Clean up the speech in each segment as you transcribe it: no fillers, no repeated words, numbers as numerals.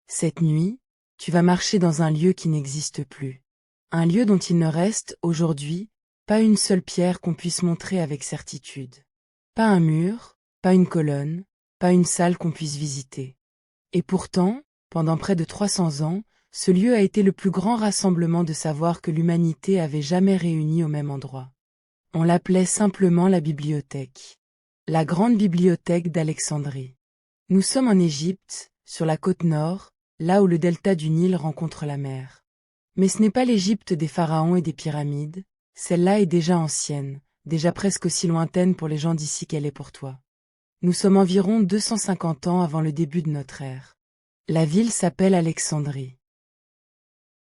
Cette nuit, tu vas marcher dans un lieu qui n'existe plus. Un lieu dont il ne reste, aujourd'hui, pas une seule pierre qu'on puisse montrer avec certitude. Pas un mur, pas une colonne, pas une salle qu'on puisse visiter. Et pourtant, pendant près de 300 ans, ce lieu a été le plus grand rassemblement de savoir que l'humanité avait jamais réuni au même endroit. On l'appelait simplement la bibliothèque. La grande bibliothèque d'Alexandrie. Nous sommes en Égypte, sur la côte nord, là où le delta du Nil rencontre la mer. Mais ce n'est pas l'Égypte des pharaons et des pyramides, celle-là est déjà ancienne, déjà presque aussi lointaine pour les gens d'ici qu'elle est pour toi. Nous sommes environ 250 ans avant le début de notre ère. La ville s'appelle Alexandrie.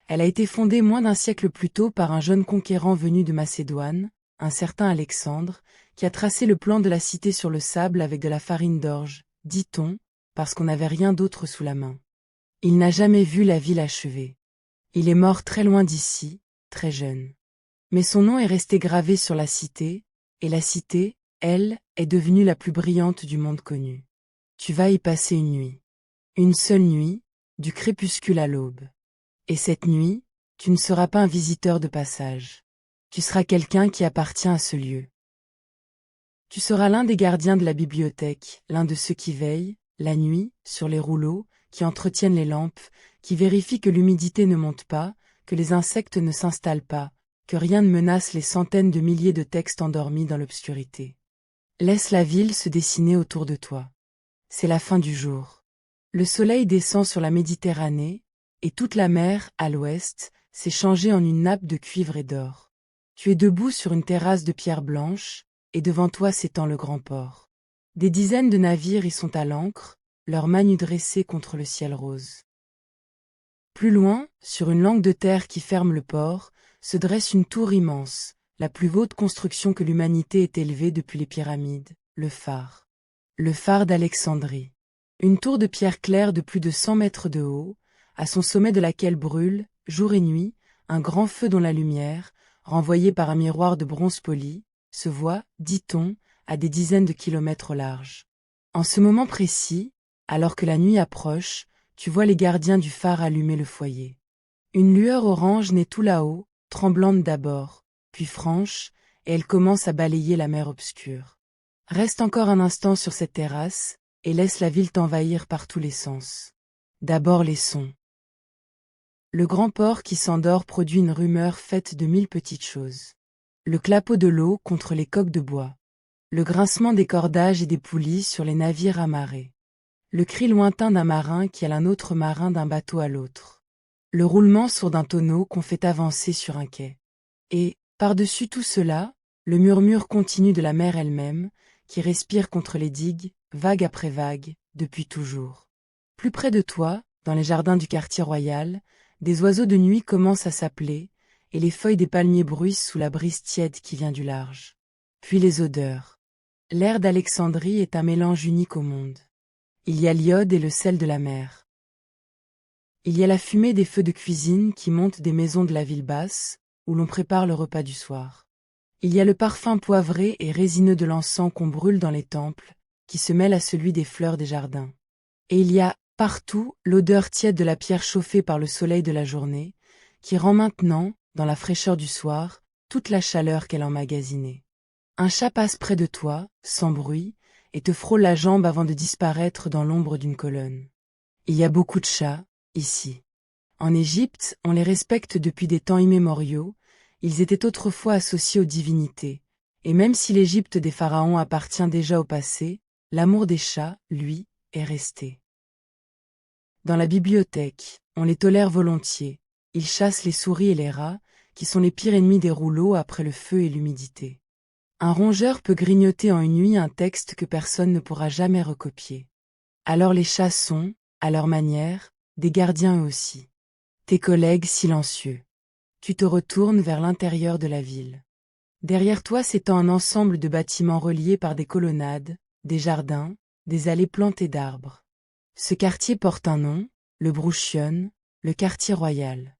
Elle a été fondée moins d'un siècle plus tôt par un jeune conquérant venu de Macédoine, un certain Alexandre, qui a tracé le plan de la cité sur le sable avec de la farine d'orge, dit-on, parce qu'on n'avait rien d'autre sous la main. Il n'a jamais vu la ville achevée. Il est mort très loin d'ici, très jeune. Mais son nom est resté gravé sur la cité, et la cité, elle, est devenue la plus brillante du monde connu. Tu vas y passer une nuit. Une seule nuit, du crépuscule à l'aube. Et cette nuit, tu ne seras pas un visiteur de passage. Tu seras quelqu'un qui appartient à ce lieu. Tu seras l'un des gardiens de la bibliothèque, l'un de ceux qui veillent, la nuit, sur les rouleaux, qui entretiennent les lampes, qui vérifient que l'humidité ne monte pas, que les insectes ne s'installent pas, que rien ne menace les centaines de milliers de textes endormis dans l'obscurité. Laisse la ville se dessiner autour de toi. C'est la fin du jour. Le soleil descend sur la Méditerranée, et toute la mer, à l'ouest, s'est changée en une nappe de cuivre et d'or. Tu es debout sur une terrasse de pierre blanche, et devant toi s'étend le grand port. Des dizaines de navires y sont à l'ancre, leurs manes dressées contre le ciel rose. Plus loin, sur une langue de terre qui ferme le port, se dresse une tour immense, la plus haute construction que l'humanité ait élevée depuis les pyramides, le phare. Le phare d'Alexandrie. Une tour de pierre claire de plus de 100 mètres de haut, à son sommet de laquelle brûle, jour et nuit, un grand feu dont la lumière, renvoyée par un miroir de bronze poli, se voit, dit-on, à des dizaines de kilomètres au large. En ce moment précis, alors que la nuit approche, tu vois les gardiens du phare allumer le foyer. Une lueur orange naît tout là-haut, tremblante d'abord, puis franche, et elle commence à balayer la mer obscure. Reste encore un instant sur cette terrasse, et laisse la ville t'envahir par tous les sens. D'abord les sons. Le grand port qui s'endort produit une rumeur faite de 1000 petites choses. Le clapot de l'eau contre les coques de bois. Le grincement des cordages et des poulies sur les navires amarrés. Le cri lointain d'un marin qui a un autre marin d'un bateau à l'autre. Le roulement sourd d'un tonneau qu'on fait avancer sur un quai. Et, par-dessus tout cela, le murmure continu de la mer elle-même, qui respire contre les digues, vague après vague, depuis toujours. Plus près de toi, dans les jardins du quartier royal, des oiseaux de nuit commencent à s'appeler, et les feuilles des palmiers bruissent sous la brise tiède qui vient du large. Puis les odeurs. L'air d'Alexandrie est un mélange unique au monde. Il y a l'iode et le sel de la mer. Il y a la fumée des feux de cuisine qui montent des maisons de la ville basse, où l'on prépare le repas du soir. Il y a le parfum poivré et résineux de l'encens qu'on brûle dans les temples, qui se mêle à celui des fleurs des jardins. Et il y a, partout, l'odeur tiède de la pierre chauffée par le soleil de la journée, qui rend maintenant, dans la fraîcheur du soir, toute la chaleur qu'elle emmagasinait. Un chat passe près de toi, sans bruit, et te frôle la jambe avant de disparaître dans l'ombre d'une colonne. Il y a beaucoup de chats, ici. En Égypte, on les respecte depuis des temps immémoriaux, ils étaient autrefois associés aux divinités, et même si l'Égypte des pharaons appartient déjà au passé, l'amour des chats, lui, est resté. Dans la bibliothèque, on les tolère volontiers, ils chassent les souris et les rats, qui sont les pires ennemis des rouleaux après le feu et l'humidité. Un rongeur peut grignoter en une nuit un texte que personne ne pourra jamais recopier. Alors les chats sont, à leur manière, des gardiens eux aussi. Tes collègues silencieux. Tu te retournes vers l'intérieur de la ville. Derrière toi s'étend un ensemble de bâtiments reliés par des colonnades, des jardins, des allées plantées d'arbres. Ce quartier porte un nom, le Brouchion, le quartier royal.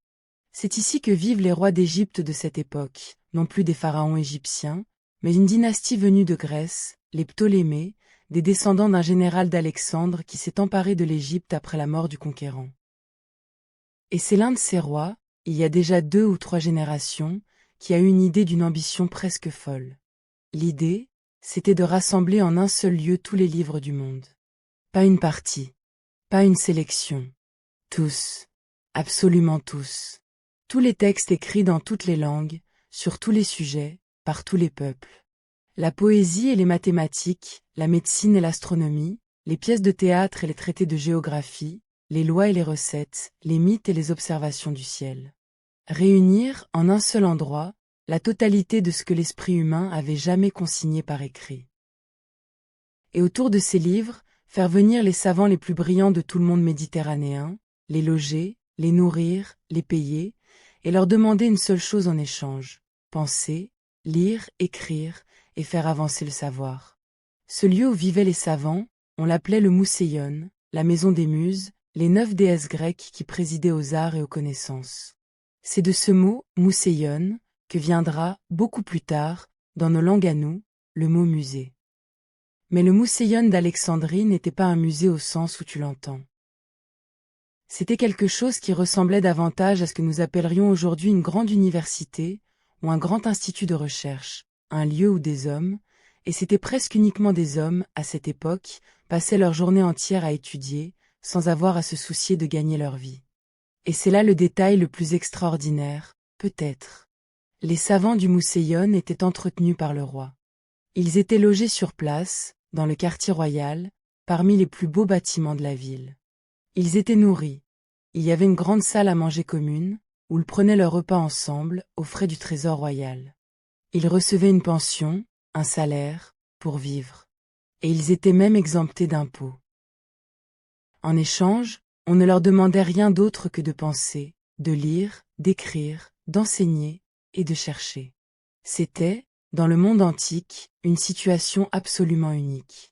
C'est ici que vivent les rois d'Égypte de cette époque, non plus des pharaons égyptiens, mais une dynastie venue de Grèce, les Ptolémées, des descendants d'un général d'Alexandre qui s'est emparé de l'Égypte après la mort du conquérant. Et c'est l'un de ces rois, il y a déjà 2 ou 3 générations, qui a eu une idée d'une ambition presque folle. L'idée, c'était de rassembler en un seul lieu tous les livres du monde. Pas une partie, pas une sélection. Tous, absolument tous. Tous les textes écrits dans toutes les langues, sur tous les sujets, par tous les peuples. La poésie et les mathématiques, la médecine et l'astronomie, les pièces de théâtre et les traités de géographie, les lois et les recettes, les mythes et les observations du ciel. Réunir, en un seul endroit, la totalité de ce que l'esprit humain avait jamais consigné par écrit. Et autour de ces livres, faire venir les savants les plus brillants de tout le monde méditerranéen, les loger, les nourrir, les payer, et leur demander une seule chose en échange: penser, lire, écrire, et faire avancer le savoir. Ce lieu où vivaient les savants, on l'appelait le Mousséion, la maison des muses, les 9 déesses grecques qui présidaient aux arts et aux connaissances. C'est de ce mot, Mousséion, que viendra, beaucoup plus tard, dans nos langues à nous, le mot musée. Mais le Mousséion d'Alexandrie n'était pas un musée au sens où tu l'entends. C'était quelque chose qui ressemblait davantage à ce que nous appellerions aujourd'hui une grande université ou un grand institut de recherche, un lieu où des hommes, et c'était presque uniquement des hommes, à cette époque, passaient leur journée entière à étudier, sans avoir à se soucier de gagner leur vie. Et c'est là le détail le plus extraordinaire, peut-être. Les savants du Mousséion étaient entretenus par le roi. Ils étaient logés sur place, dans le quartier royal, parmi les plus beaux bâtiments de la ville. Ils étaient nourris. Il y avait une grande salle à manger commune, où ils prenaient leur repas ensemble, aux frais du trésor royal. Ils recevaient une pension, un salaire, pour vivre. Et ils étaient même exemptés d'impôts. En échange, on ne leur demandait rien d'autre que de penser, de lire, d'écrire, d'enseigner et de chercher. C'était, dans le monde antique, une situation absolument unique.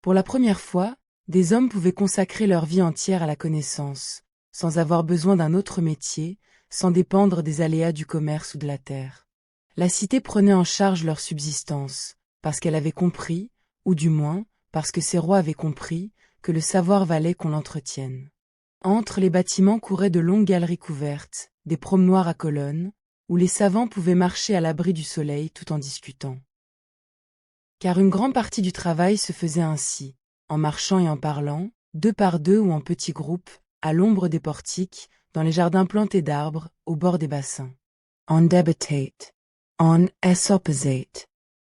Pour la première fois, des hommes pouvaient consacrer leur vie entière à la connaissance, sans avoir besoin d'un autre métier, sans dépendre des aléas du commerce ou de la terre. La cité prenait en charge leur subsistance, parce qu'elle avait compris, ou du moins, parce que ses rois avaient compris, que le savoir valait qu'on l'entretienne. Entre les bâtiments couraient de longues galeries couvertes, des promenoirs à colonnes, où les savants pouvaient marcher à l'abri du soleil tout en discutant. Car une grande partie du travail se faisait ainsi, en marchant et en parlant, 2 par 2 ou en petits groupes, à l'ombre des portiques, dans les jardins plantés d'arbres, au bord des bassins. On debatate. On est opposite.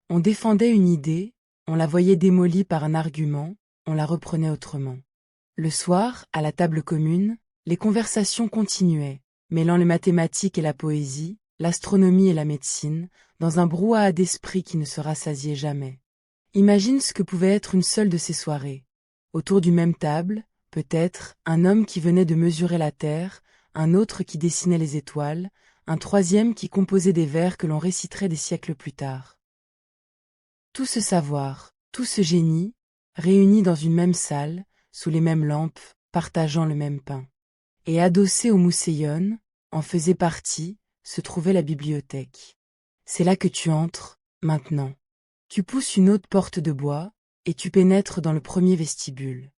On défendait une idée, on la voyait démolie par un argument, on la reprenait autrement. Le soir, à la table commune, les conversations continuaient, mêlant les mathématiques et la poésie, l'astronomie et la médecine, dans un brouhaha d'esprit qui ne se rassasiait jamais. Imagine ce que pouvait être une seule de ces soirées. Autour d'une même table, peut-être, un homme qui venait de mesurer la terre, un autre qui dessinait les étoiles, un troisième qui composait des vers que l'on réciterait des siècles plus tard. Tout ce savoir, tout ce génie, réunis dans une même salle, sous les mêmes lampes, partageant le même pain. Et adossé au Mousséion, en faisait partie, se trouvait la bibliothèque. C'est là que tu entres, maintenant. Tu pousses une haute porte de bois, et tu pénètres dans le premier vestibule.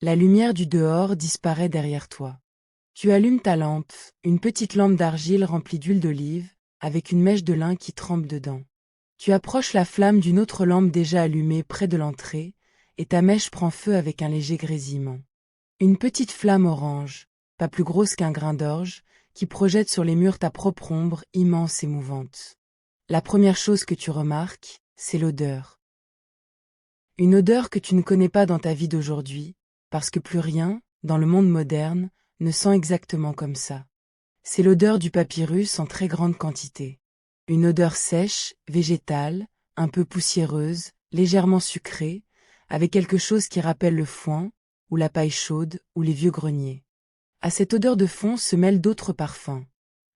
La lumière du dehors disparaît derrière toi. Tu allumes ta lampe, une petite lampe d'argile remplie d'huile d'olive, avec une mèche de lin qui trempe dedans. Tu approches la flamme d'une autre lampe déjà allumée près de l'entrée, et ta mèche prend feu avec un léger grésillement. Une petite flamme orange, pas plus grosse qu'un grain d'orge, qui projette sur les murs ta propre ombre immense et mouvante. La première chose que tu remarques, c'est l'odeur. Une odeur que tu ne connais pas dans ta vie d'aujourd'hui, parce que plus rien, dans le monde moderne, ne sent exactement comme ça. C'est l'odeur du papyrus en très grande quantité. Une odeur sèche, végétale, un peu poussiéreuse, légèrement sucrée, avec quelque chose qui rappelle le foin, ou la paille chaude, ou les vieux greniers. À cette odeur de fond se mêlent d'autres parfums.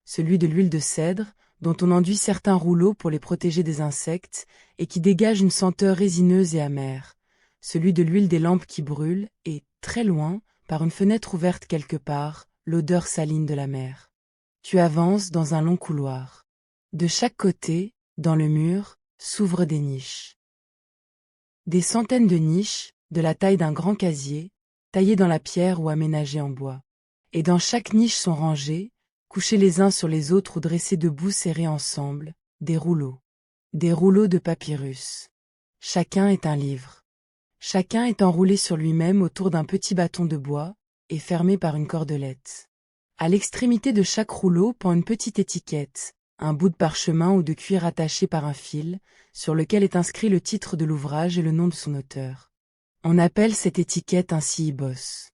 Celui de l'huile de cèdre, dont on enduit certains rouleaux pour les protéger des insectes, et qui dégage une senteur résineuse et amère. Celui de l'huile des lampes qui brûlent, et, très loin, par une fenêtre ouverte quelque part, l'odeur saline de la mer. Tu avances dans un long couloir. De chaque côté, dans le mur, s'ouvrent des niches. Des centaines de niches, de la taille d'un grand casier, taillées dans la pierre ou aménagées en bois. Et dans chaque niche sont rangés, couchés les uns sur les autres ou dressés debout serrés ensemble, des rouleaux. Des rouleaux de papyrus. Chacun est un livre. Chacun est enroulé sur lui-même autour d'un petit bâton de bois, et fermé par une cordelette. À l'extrémité de chaque rouleau pend une petite étiquette, un bout de parchemin ou de cuir attaché par un fil, sur lequel est inscrit le titre de l'ouvrage et le nom de son auteur. On appelle cette étiquette un sillibos.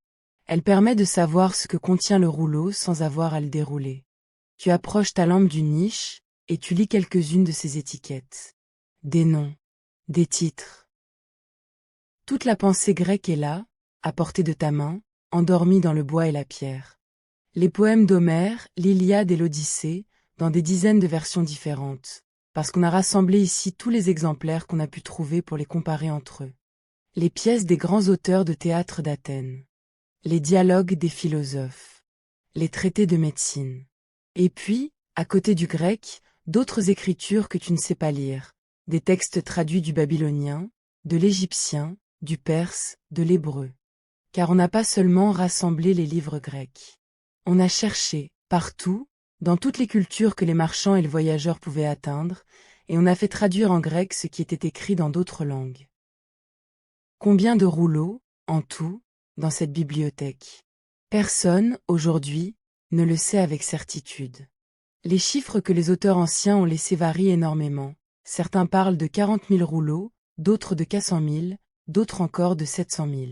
Elle permet de savoir ce que contient le rouleau sans avoir à le dérouler. Tu approches ta lampe d'une niche, et tu lis quelques-unes de ces étiquettes. Des noms, des titres. Toute la pensée grecque est là, à portée de ta main, endormie dans le bois et la pierre. Les poèmes d'Homère, l'Iliade et l'Odyssée, dans des dizaines de versions différentes, parce qu'on a rassemblé ici tous les exemplaires qu'on a pu trouver pour les comparer entre eux. Les pièces des grands auteurs de théâtre d'Athènes. Les dialogues des philosophes. Les traités de médecine. Et puis, à côté du grec, d'autres écritures que tu ne sais pas lire, des textes traduits du babylonien, de l'égyptien, du perse, de l'hébreu. Car on n'a pas seulement rassemblé les livres grecs. On a cherché, partout, dans toutes les cultures que les marchands et les voyageurs pouvaient atteindre, et on a fait traduire en grec ce qui était écrit dans d'autres langues. Combien de rouleaux, en tout, dans cette bibliothèque? Personne, aujourd'hui, ne le sait avec certitude. Les chiffres que les auteurs anciens ont laissés varient énormément. Certains parlent de 40 000 rouleaux, d'autres de 400 000, d'autres encore de 700 000.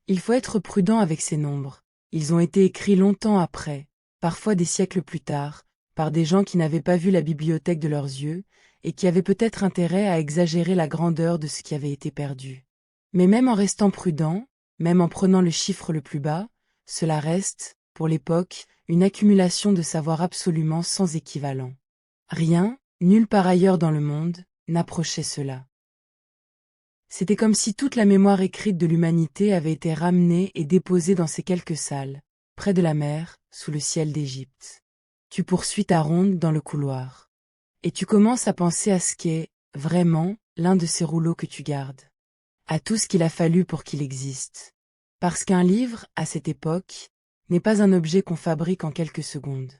Il faut être prudent avec ces nombres. Ils ont été écrits longtemps après, parfois des siècles plus tard, par des gens qui n'avaient pas vu la bibliothèque de leurs yeux, et qui avaient peut-être intérêt à exagérer la grandeur de ce qui avait été perdu. Mais même en restant prudent, même en prenant le chiffre le plus bas, cela reste, pour l'époque, une accumulation de savoir absolument sans équivalent. Rien, nulle part ailleurs dans le monde, n'approchait cela. C'était comme si toute la mémoire écrite de l'humanité avait été ramenée et déposée dans ces quelques salles, près de la mer, sous le ciel d'Égypte. Tu poursuis ta ronde dans le couloir. Et tu commences à penser à ce qu'est, vraiment, l'un de ces rouleaux que tu gardes. À tout ce qu'il a fallu pour qu'il existe. Parce qu'un livre, à cette époque, n'est pas un objet qu'on fabrique en quelques secondes.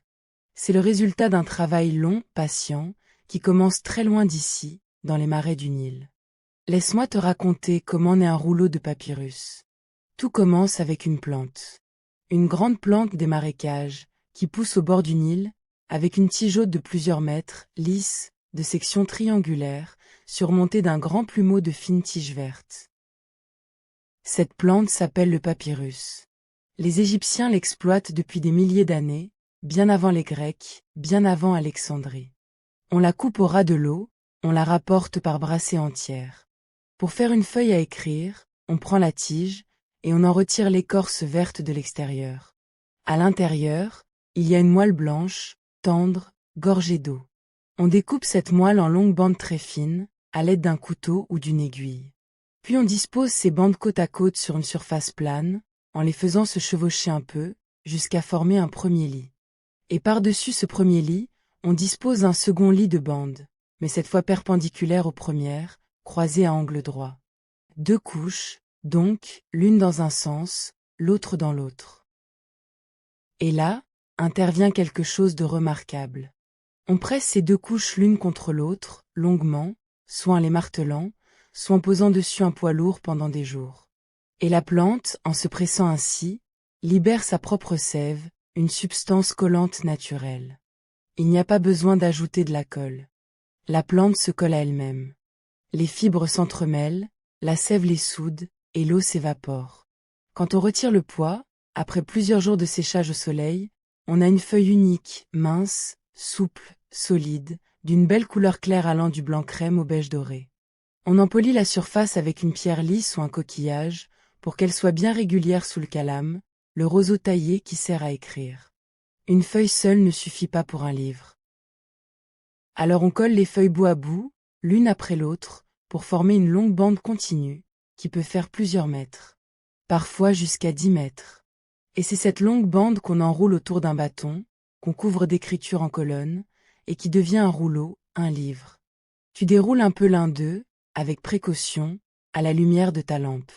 C'est le résultat d'un travail long, patient, qui commence très loin d'ici, dans les marais du Nil. Laisse-moi te raconter comment naît un rouleau de papyrus. Tout commence avec une plante. Une grande plante des marécages, qui pousse au bord du Nil, avec une tige haute de plusieurs mètres, lisse, de section triangulaire, surmontée d'un grand plumeau de fines tiges vertes. Cette plante s'appelle le papyrus. Les Égyptiens l'exploitent depuis des milliers d'années, bien avant les Grecs, bien avant Alexandrie. On la coupe au ras de l'eau, on la rapporte par brassées entières. Pour faire une feuille à écrire, on prend la tige, et on en retire l'écorce verte de l'extérieur. À l'intérieur, il y a une moelle blanche, tendre, gorgée d'eau. On découpe cette moelle en longues bandes très fines, à l'aide d'un couteau ou d'une aiguille. Puis on dispose ces bandes côte à côte sur une surface plane, en les faisant se chevaucher un peu, jusqu'à former un premier lit. Et par-dessus ce premier lit, on dispose un second lit de bandes, mais cette fois perpendiculaires aux premières, croisées à angle droit. 2 couches, donc, l'une dans un sens, l'autre dans l'autre. Et là, intervient quelque chose de remarquable. On presse ces 2 couches l'une contre l'autre, longuement, soit en les martelant, soit en posant dessus un poids lourd pendant des jours. Et la plante, en se pressant ainsi, libère sa propre sève, une substance collante naturelle. Il n'y a pas besoin d'ajouter de la colle. La plante se colle à elle-même. Les fibres s'entremêlent, la sève les soude, et l'eau s'évapore. Quand on retire le poids, après plusieurs jours de séchage au soleil, on a une feuille unique, mince, souple, solide, d'une belle couleur claire allant du blanc crème au beige doré. On en polit la surface avec une pierre lisse ou un coquillage, pour qu'elle soit bien régulière sous le calame, le roseau taillé qui sert à écrire. Une feuille seule ne suffit pas pour un livre. Alors on colle les feuilles bout à bout, l'une après l'autre, pour former une longue bande continue, qui peut faire plusieurs mètres. Parfois jusqu'à 10 mètres. Et c'est cette longue bande qu'on enroule autour d'un bâton, qu'on couvre d'écriture en colonne, et qui devient un rouleau, un livre. Tu déroules un peu l'un d'eux, avec précaution, à la lumière de ta lampe.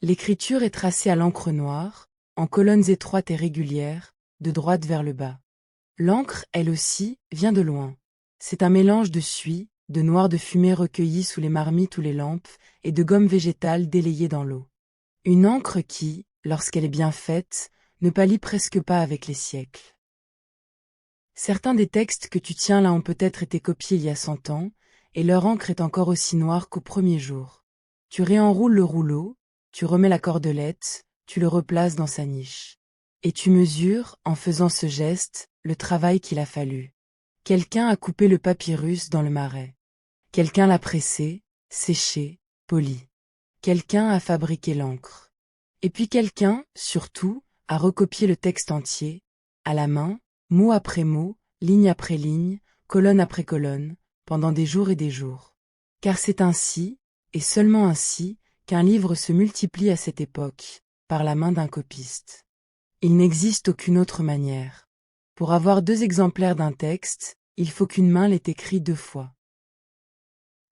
L'écriture est tracée à l'encre noire, en colonnes étroites et régulières, de droite vers le bas. L'encre, elle aussi, vient de loin. C'est un mélange de suie, de noir de fumée recueillie sous les marmites ou les lampes, et de gomme végétale délayée dans l'eau. Une encre qui, lorsqu'elle est bien faite, ne pâlit presque pas avec les siècles. Certains des textes que tu tiens là ont peut-être été copiés il y a 100 ans, et leur encre est encore aussi noire qu'au premier jour. Tu réenroules le rouleau, tu remets la cordelette, tu le replaces dans sa niche. Et tu mesures, en faisant ce geste, le travail qu'il a fallu. Quelqu'un a coupé le papyrus dans le marais. Quelqu'un l'a pressé, séché, poli. Quelqu'un a fabriqué l'encre. Et puis quelqu'un, surtout, a recopié le texte entier, à la main, mot après mot, ligne après ligne, colonne après colonne, pendant des jours et des jours. Car c'est ainsi, et seulement ainsi, qu'un livre se multiplie à cette époque, par la main d'un copiste. Il n'existe aucune autre manière. Pour avoir 2 exemplaires d'un texte, il faut qu'une main l'ait écrit 2 fois.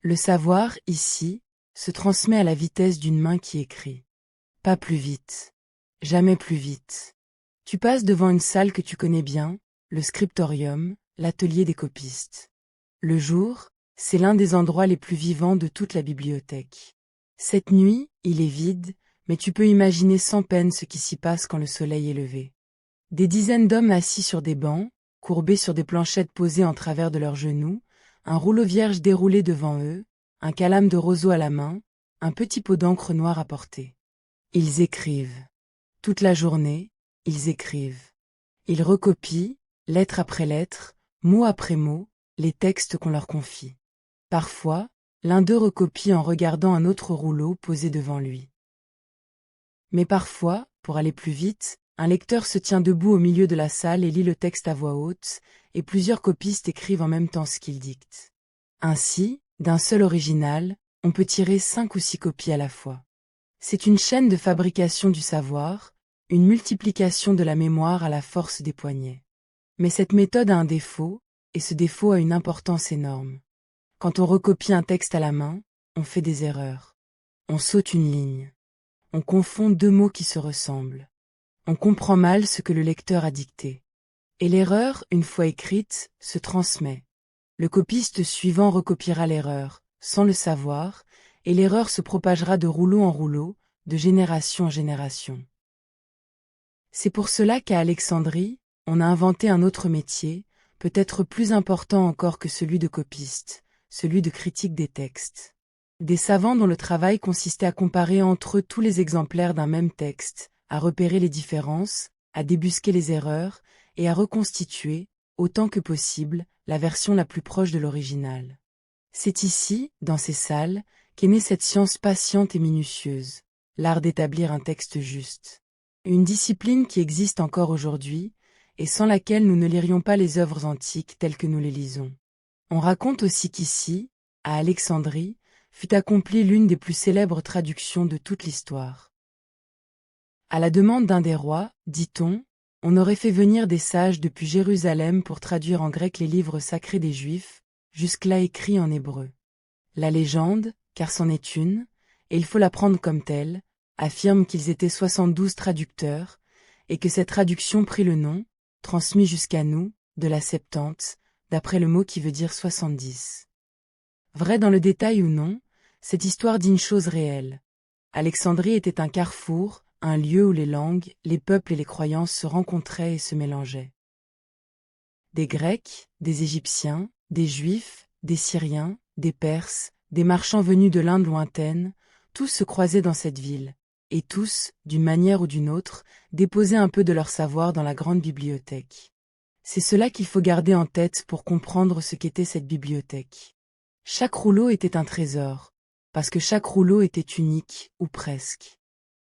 Le savoir, ici, se transmet à la vitesse d'une main qui écrit. Pas plus vite. Jamais plus vite. Tu passes devant une salle que tu connais bien, le scriptorium, l'atelier des copistes. Le jour, c'est l'un des endroits les plus vivants de toute la bibliothèque. Cette nuit, il est vide, mais tu peux imaginer sans peine ce qui s'y passe quand le soleil est levé. Des dizaines d'hommes assis sur des bancs, courbés sur des planchettes posées en travers de leurs genoux, un rouleau vierge déroulé devant eux, un calame de roseau à la main, un petit pot d'encre noire à porter. Ils écrivent. Toute la journée, ils écrivent. Ils recopient, lettre après lettre, mot après mot, les textes qu'on leur confie. Parfois, l'un d'eux recopie en regardant un autre rouleau posé devant lui. Mais parfois, pour aller plus vite, un lecteur se tient debout au milieu de la salle et lit le texte à voix haute, et plusieurs copistes écrivent en même temps ce qu'ils dictent. Ainsi, d'un seul original, on peut tirer 5 ou 6 copies à la fois. C'est une chaîne de fabrication du savoir, une multiplication de la mémoire à la force des poignets. Mais cette méthode a un défaut, et ce défaut a une importance énorme. Quand on recopie un texte à la main, on fait des erreurs. On saute une ligne. On confond 2 mots qui se ressemblent. On comprend mal ce que le lecteur a dicté. Et l'erreur, une fois écrite, se transmet. Le copiste suivant recopiera l'erreur, sans le savoir, et l'erreur se propagera de rouleau en rouleau, de génération en génération. C'est pour cela qu'à Alexandrie, on a inventé un autre métier, peut-être plus important encore que celui de copiste, celui de critique des textes. Des savants dont le travail consistait à comparer entre eux tous les exemplaires d'un même texte, à repérer les différences, à débusquer les erreurs, et à reconstituer, autant que possible, la version la plus proche de l'original. C'est ici, dans ces salles, qu'est née cette science patiente et minutieuse, l'art d'établir un texte juste. Une discipline qui existe encore aujourd'hui, et sans laquelle nous ne lirions pas les œuvres antiques telles que nous les lisons. On raconte aussi qu'ici, à Alexandrie, fut accomplie l'une des plus célèbres traductions de toute l'histoire. À la demande d'un des rois, dit-on, on aurait fait venir des sages depuis Jérusalem pour traduire en grec les livres sacrés des Juifs, jusque-là écrits en hébreu. La légende, car c'en est une, et il faut la prendre comme telle, affirme qu'ils étaient 72 traducteurs, et que cette traduction prit le nom, transmis jusqu'à nous, de la Septante, d'après le mot qui veut dire 70. Vrai dans le détail ou non, cette histoire dit une chose réelle. Alexandrie était un carrefour, un lieu où les langues, les peuples et les croyances se rencontraient et se mélangeaient. Des Grecs, des Égyptiens, des Juifs, des Syriens, des Perses, des marchands venus de l'Inde lointaine, tous se croisaient dans cette ville, et tous, d'une manière ou d'une autre, déposaient un peu de leur savoir dans la grande bibliothèque. C'est cela qu'il faut garder en tête pour comprendre ce qu'était cette bibliothèque. Chaque rouleau était un trésor, parce que chaque rouleau était unique, ou presque.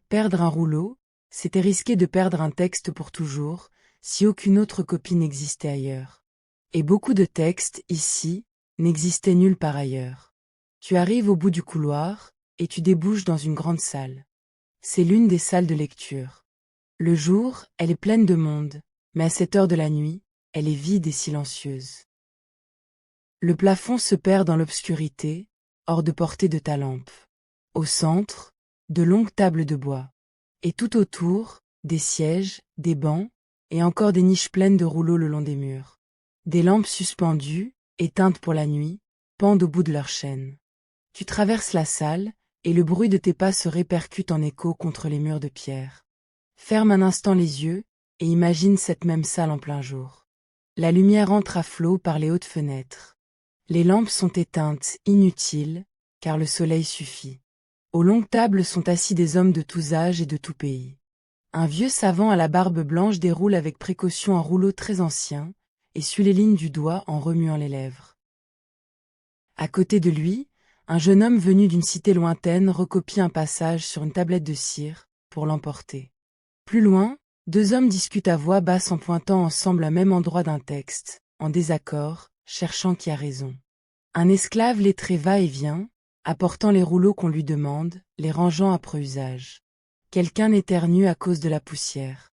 Perdre un rouleau, c'était risquer de perdre un texte pour toujours, si aucune autre copie n'existait ailleurs. Et beaucoup de textes, ici, n'existaient nulle part ailleurs. Tu arrives au bout du couloir, et tu débouches dans une grande salle. C'est l'une des salles de lecture. Le jour, elle est pleine de monde, mais à cette heure de la nuit, elle est vide et silencieuse. Le plafond se perd dans l'obscurité, hors de portée de ta lampe. Au centre, de longues tables de bois. Et tout autour, des sièges, des bancs, et encore des niches pleines de rouleaux le long des murs. Des lampes suspendues, éteintes pour la nuit, pendent au bout de leur chaîne. Tu traverses la salle, et le bruit de tes pas se répercute en écho contre les murs de pierre. Ferme un instant les yeux, et imagine cette même salle en plein jour. La lumière entre à flots par les hautes fenêtres. Les lampes sont éteintes, inutiles, car le soleil suffit. Aux longues tables sont assis des hommes de tous âges et de tout pays. Un vieux savant à la barbe blanche déroule avec précaution un rouleau très ancien, et suit les lignes du doigt en remuant les lèvres. À côté de lui, un jeune homme venu d'une cité lointaine recopie un passage sur une tablette de cire, pour l'emporter. Plus loin, deux hommes discutent à voix basse en pointant ensemble un même endroit d'un texte, en désaccord, cherchant qui a raison. Un esclave lettré va et vient, apportant les rouleaux qu'on lui demande, les rangeant après usage. Quelqu'un éternue à cause de la poussière.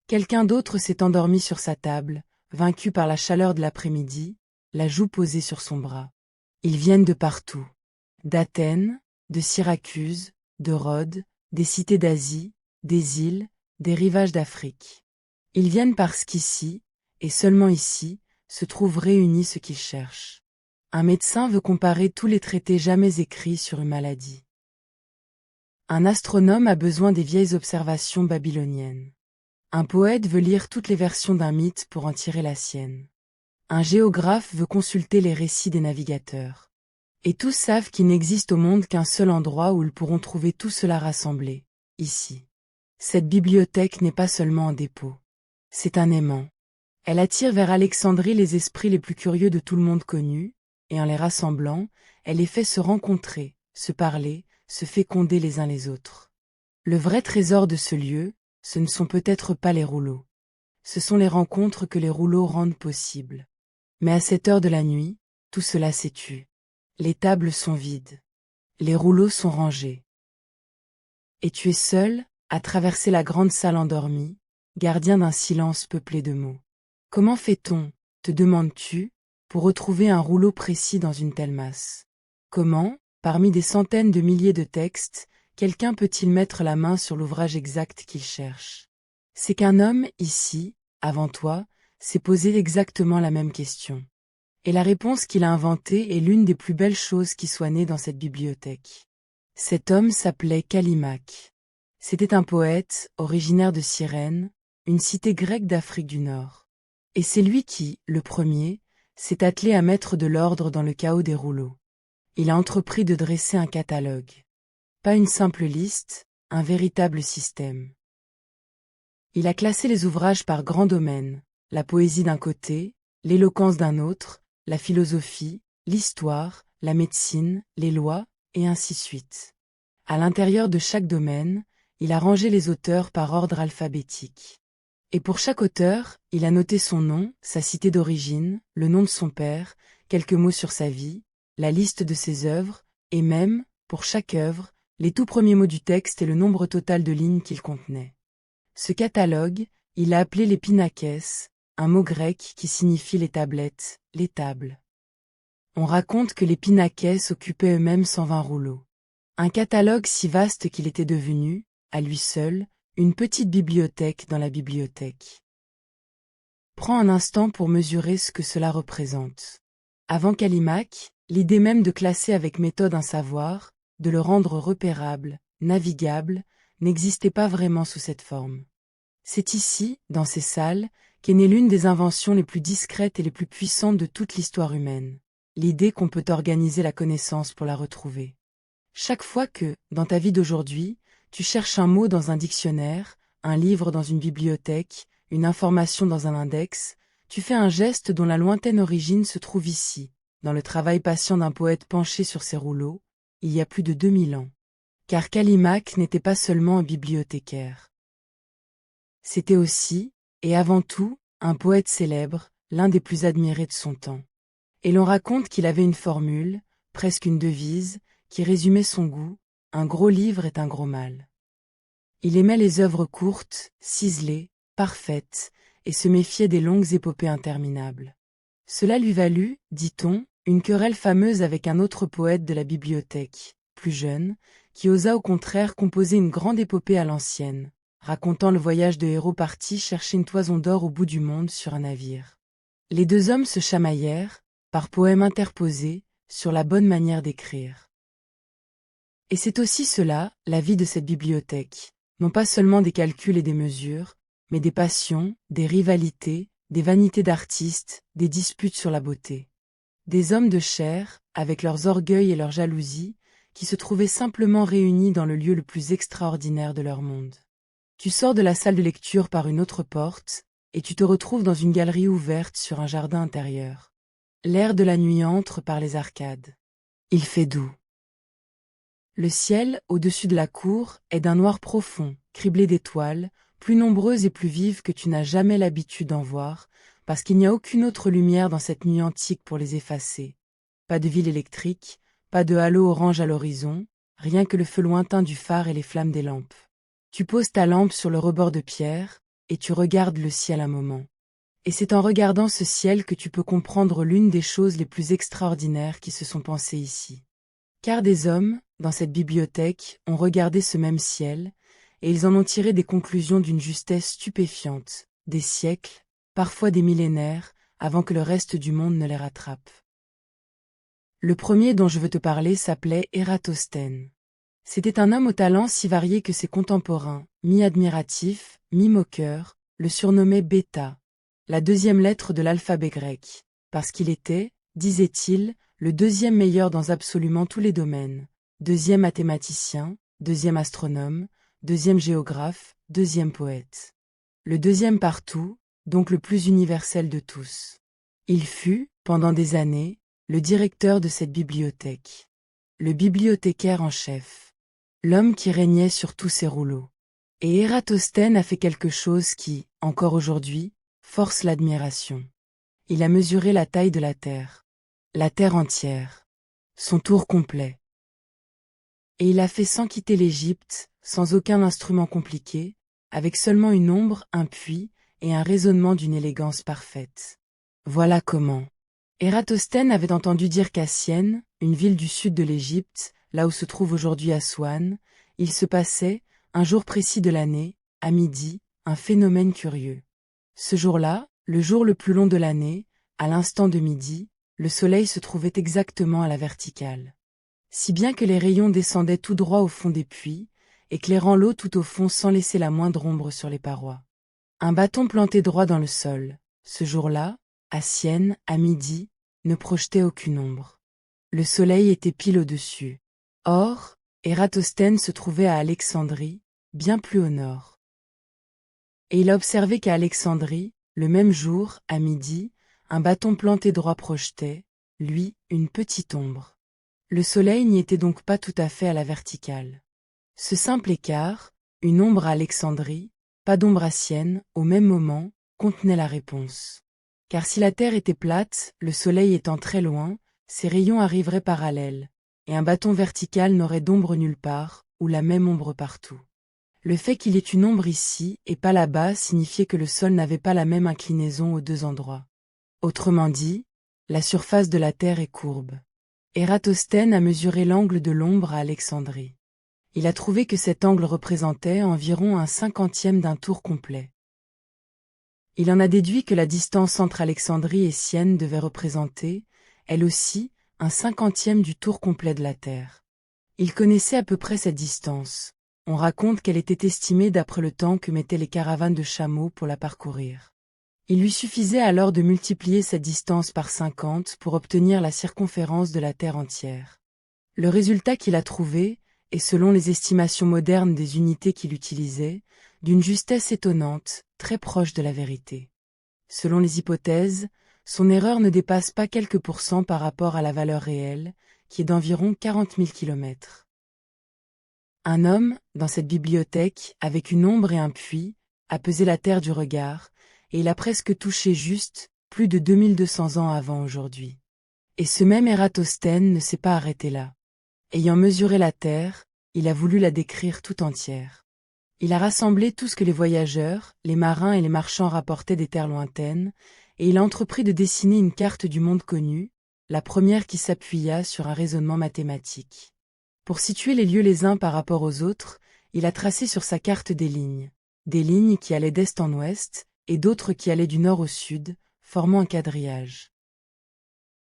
Quelqu'un d'autre s'est endormi sur sa table, vaincu par la chaleur de l'après-midi, la joue posée sur son bras. Ils viennent de partout. D'Athènes, de Syracuse, de Rhodes, des cités d'Asie, des îles, des rivages d'Afrique. Ils viennent parce qu'ici, et seulement ici, se trouvent réunis ce qu'ils cherchent. Un médecin veut comparer tous les traités jamais écrits sur une maladie. Un astronome a besoin des vieilles observations babyloniennes. Un poète veut lire toutes les versions d'un mythe pour en tirer la sienne. Un géographe veut consulter les récits des navigateurs. Et tous savent qu'il n'existe au monde qu'un seul endroit où ils pourront trouver tout cela rassemblé, ici. Cette bibliothèque n'est pas seulement un dépôt. C'est un aimant. Elle attire vers Alexandrie les esprits les plus curieux de tout le monde connu, et en les rassemblant, elle les fait se rencontrer, se parler, se féconder les uns les autres. Le vrai trésor de ce lieu, ce ne sont peut-être pas les rouleaux. Ce sont les rencontres que les rouleaux rendent possibles. Mais à cette heure de la nuit, tout cela s'est tu. Les tables sont vides. Les rouleaux sont rangés. Et tu es seul, à traverser la grande salle endormie, gardien d'un silence peuplé de mots. Comment fait-on, te demandes-tu, pour retrouver un rouleau précis dans une telle masse? Comment, parmi des centaines de milliers de textes, quelqu'un peut-il mettre la main sur l'ouvrage exact qu'il cherche? C'est qu'un homme, ici, avant toi, s'est posé exactement la même question. Et la réponse qu'il a inventée est l'une des plus belles choses qui soient nées dans cette bibliothèque. Cet homme s'appelait Callimaque. C'était un poète, originaire de Cyrène, une cité grecque d'Afrique du Nord. Et c'est lui qui, le premier, s'est attelé à mettre de l'ordre dans le chaos des rouleaux. Il a entrepris de dresser un catalogue. Pas une simple liste, un véritable système. Il a classé les ouvrages par grands domaines, la poésie d'un côté, l'éloquence d'un autre, la philosophie, l'histoire, la médecine, les lois, et ainsi de suite. À l'intérieur de chaque domaine, il a rangé les auteurs par ordre alphabétique. Et pour chaque auteur, il a noté son nom, sa cité d'origine, le nom de son père, quelques mots sur sa vie, la liste de ses œuvres, et même, pour chaque œuvre, les tout premiers mots du texte et le nombre total de lignes qu'il contenait. Ce catalogue, il l'a appelé les pinakès, un mot grec qui signifie les tablettes, les tables. On raconte que les pinakès occupaient eux-mêmes 120 rouleaux. Un catalogue si vaste qu'il était devenu, à lui seul, une petite bibliothèque dans la bibliothèque. Prends un instant pour mesurer ce que cela représente. Avant Callimaque, l'idée même de classer avec méthode un savoir, de le rendre repérable, navigable, n'existait pas vraiment sous cette forme. C'est ici, dans ces salles, qu'est née l'une des inventions les plus discrètes et les plus puissantes de toute l'histoire humaine, l'idée qu'on peut organiser la connaissance pour la retrouver. Chaque fois que, dans ta vie d'aujourd'hui, tu cherches un mot dans un dictionnaire, un livre dans une bibliothèque, une information dans un index, tu fais un geste dont la lointaine origine se trouve ici, dans le travail patient d'un poète penché sur ses rouleaux, il y a plus de 2000 ans. Car Callimaque n'était pas seulement un bibliothécaire. C'était aussi, et avant tout, un poète célèbre, l'un des plus admirés de son temps. Et l'on raconte qu'il avait une formule, presque une devise, qui résumait son goût: un gros livre est un gros mal. Il aimait les œuvres courtes, ciselées, parfaites, et se méfiait des longues épopées interminables. Cela lui valut, dit-on, une querelle fameuse avec un autre poète de la bibliothèque, plus jeune, qui osa au contraire composer une grande épopée à l'ancienne, racontant le voyage de héros partis chercher une toison d'or au bout du monde sur un navire. Les deux hommes se chamaillèrent, par poèmes interposés, sur la bonne manière d'écrire. Et c'est aussi cela, la vie de cette bibliothèque, non pas seulement des calculs et des mesures, mais des passions, des rivalités, des vanités d'artistes, des disputes sur la beauté. Des hommes de chair, avec leurs orgueils et leurs jalousies, qui se trouvaient simplement réunis dans le lieu le plus extraordinaire de leur monde. Tu sors de la salle de lecture par une autre porte, et tu te retrouves dans une galerie ouverte sur un jardin intérieur. L'air de la nuit entre par les arcades. Il fait doux. Le ciel, au-dessus de la cour, est d'un noir profond, criblé d'étoiles, plus nombreuses et plus vives que tu n'as jamais l'habitude d'en voir, parce qu'il n'y a aucune autre lumière dans cette nuit antique pour les effacer. Pas de ville électrique, pas de halo orange à l'horizon, rien que le feu lointain du phare et les flammes des lampes. Tu poses ta lampe sur le rebord de pierre, et tu regardes le ciel un moment. Et c'est en regardant ce ciel que tu peux comprendre l'une des choses les plus extraordinaires qui se sont pensées ici. Car des hommes, dans cette bibliothèque, ont regardé ce même ciel, et ils en ont tiré des conclusions d'une justesse stupéfiante, des siècles, parfois des millénaires, avant que le reste du monde ne les rattrape. Le premier dont je veux te parler s'appelait Ératosthène. C'était un homme au talent si varié que ses contemporains, mi-admiratifs, mi-moqueurs, le surnommaient Bêta, la deuxième lettre de l'alphabet grec, parce qu'il était, disait-il, le deuxième meilleur dans absolument tous les domaines, deuxième mathématicien, deuxième astronome, deuxième géographe, deuxième poète. Le deuxième partout, donc le plus universel de tous. Il fut, pendant des années, le directeur de cette bibliothèque. Le bibliothécaire en chef. L'homme qui régnait sur tous ses rouleaux. Et Ératosthène a fait quelque chose qui, encore aujourd'hui, force l'admiration. Il a mesuré la taille de la Terre. La Terre entière. Son tour complet. Et il a fait sans quitter l'Égypte, sans aucun instrument compliqué, avec seulement une ombre, un puits, et un raisonnement d'une élégance parfaite. Voilà comment. Ératosthène avait entendu dire qu'à Syène, une ville du sud de l'Égypte, là où se trouve aujourd'hui Assuan, il se passait, un jour précis de l'année, à midi, un phénomène curieux. Ce jour-là, le jour le plus long de l'année, à l'instant de midi, le soleil se trouvait exactement à la verticale. Si bien que les rayons descendaient tout droit au fond des puits, éclairant l'eau tout au fond sans laisser la moindre ombre sur les parois. Un bâton planté droit dans le sol, ce jour-là, à Syène, à midi, ne projetait aucune ombre. Le soleil était pile au-dessus. Or, Ératosthène se trouvait à Alexandrie, bien plus au nord. Et il a observé qu'à Alexandrie, le même jour, à midi, un bâton planté droit projetait, lui, une petite ombre. Le soleil n'y était donc pas tout à fait à la verticale. Ce simple écart, une ombre à Alexandrie, pas d'ombre à Syène, au même moment, contenait la réponse. Car si la Terre était plate, le soleil étant très loin, ses rayons arriveraient parallèles, et un bâton vertical n'aurait d'ombre nulle part, ou la même ombre partout. Le fait qu'il y ait une ombre ici, et pas là-bas, signifiait que le sol n'avait pas la même inclinaison aux deux endroits. Autrement dit, la surface de la Terre est courbe. Ératosthène a mesuré l'angle de l'ombre à Alexandrie. Il a trouvé que cet angle représentait environ un cinquantième d'un tour complet. Il en a déduit que la distance entre Alexandrie et Syène devait représenter, elle aussi, un cinquantième du tour complet de la Terre. Il connaissait à peu près cette distance. On raconte qu'elle était estimée d'après le temps que mettaient les caravanes de chameaux pour la parcourir. Il lui suffisait alors de multiplier cette distance par 50 pour obtenir la circonférence de la Terre entière. Le résultat qu'il a trouvé, et selon les estimations modernes des unités qu'il utilisait, d'une justesse étonnante, très proche de la vérité. Selon les hypothèses, son erreur ne dépasse pas quelques pourcents par rapport à la valeur réelle, qui est d'environ 40 000 kilomètres. Un homme, dans cette bibliothèque, avec une ombre et un puits, a pesé la terre du regard, et il a presque touché juste, plus de 2200 ans avant aujourd'hui. Et ce même Ératosthène ne s'est pas arrêté là. Ayant mesuré la terre, il a voulu la décrire tout entière. Il a rassemblé tout ce que les voyageurs, les marins et les marchands rapportaient des terres lointaines, et il a entrepris de dessiner une carte du monde connu, la première qui s'appuya sur un raisonnement mathématique. Pour situer les lieux les uns par rapport aux autres, il a tracé sur sa carte des lignes, des lignes qui allaient d'est en ouest, et d'autres qui allaient du nord au sud, formant un quadrillage.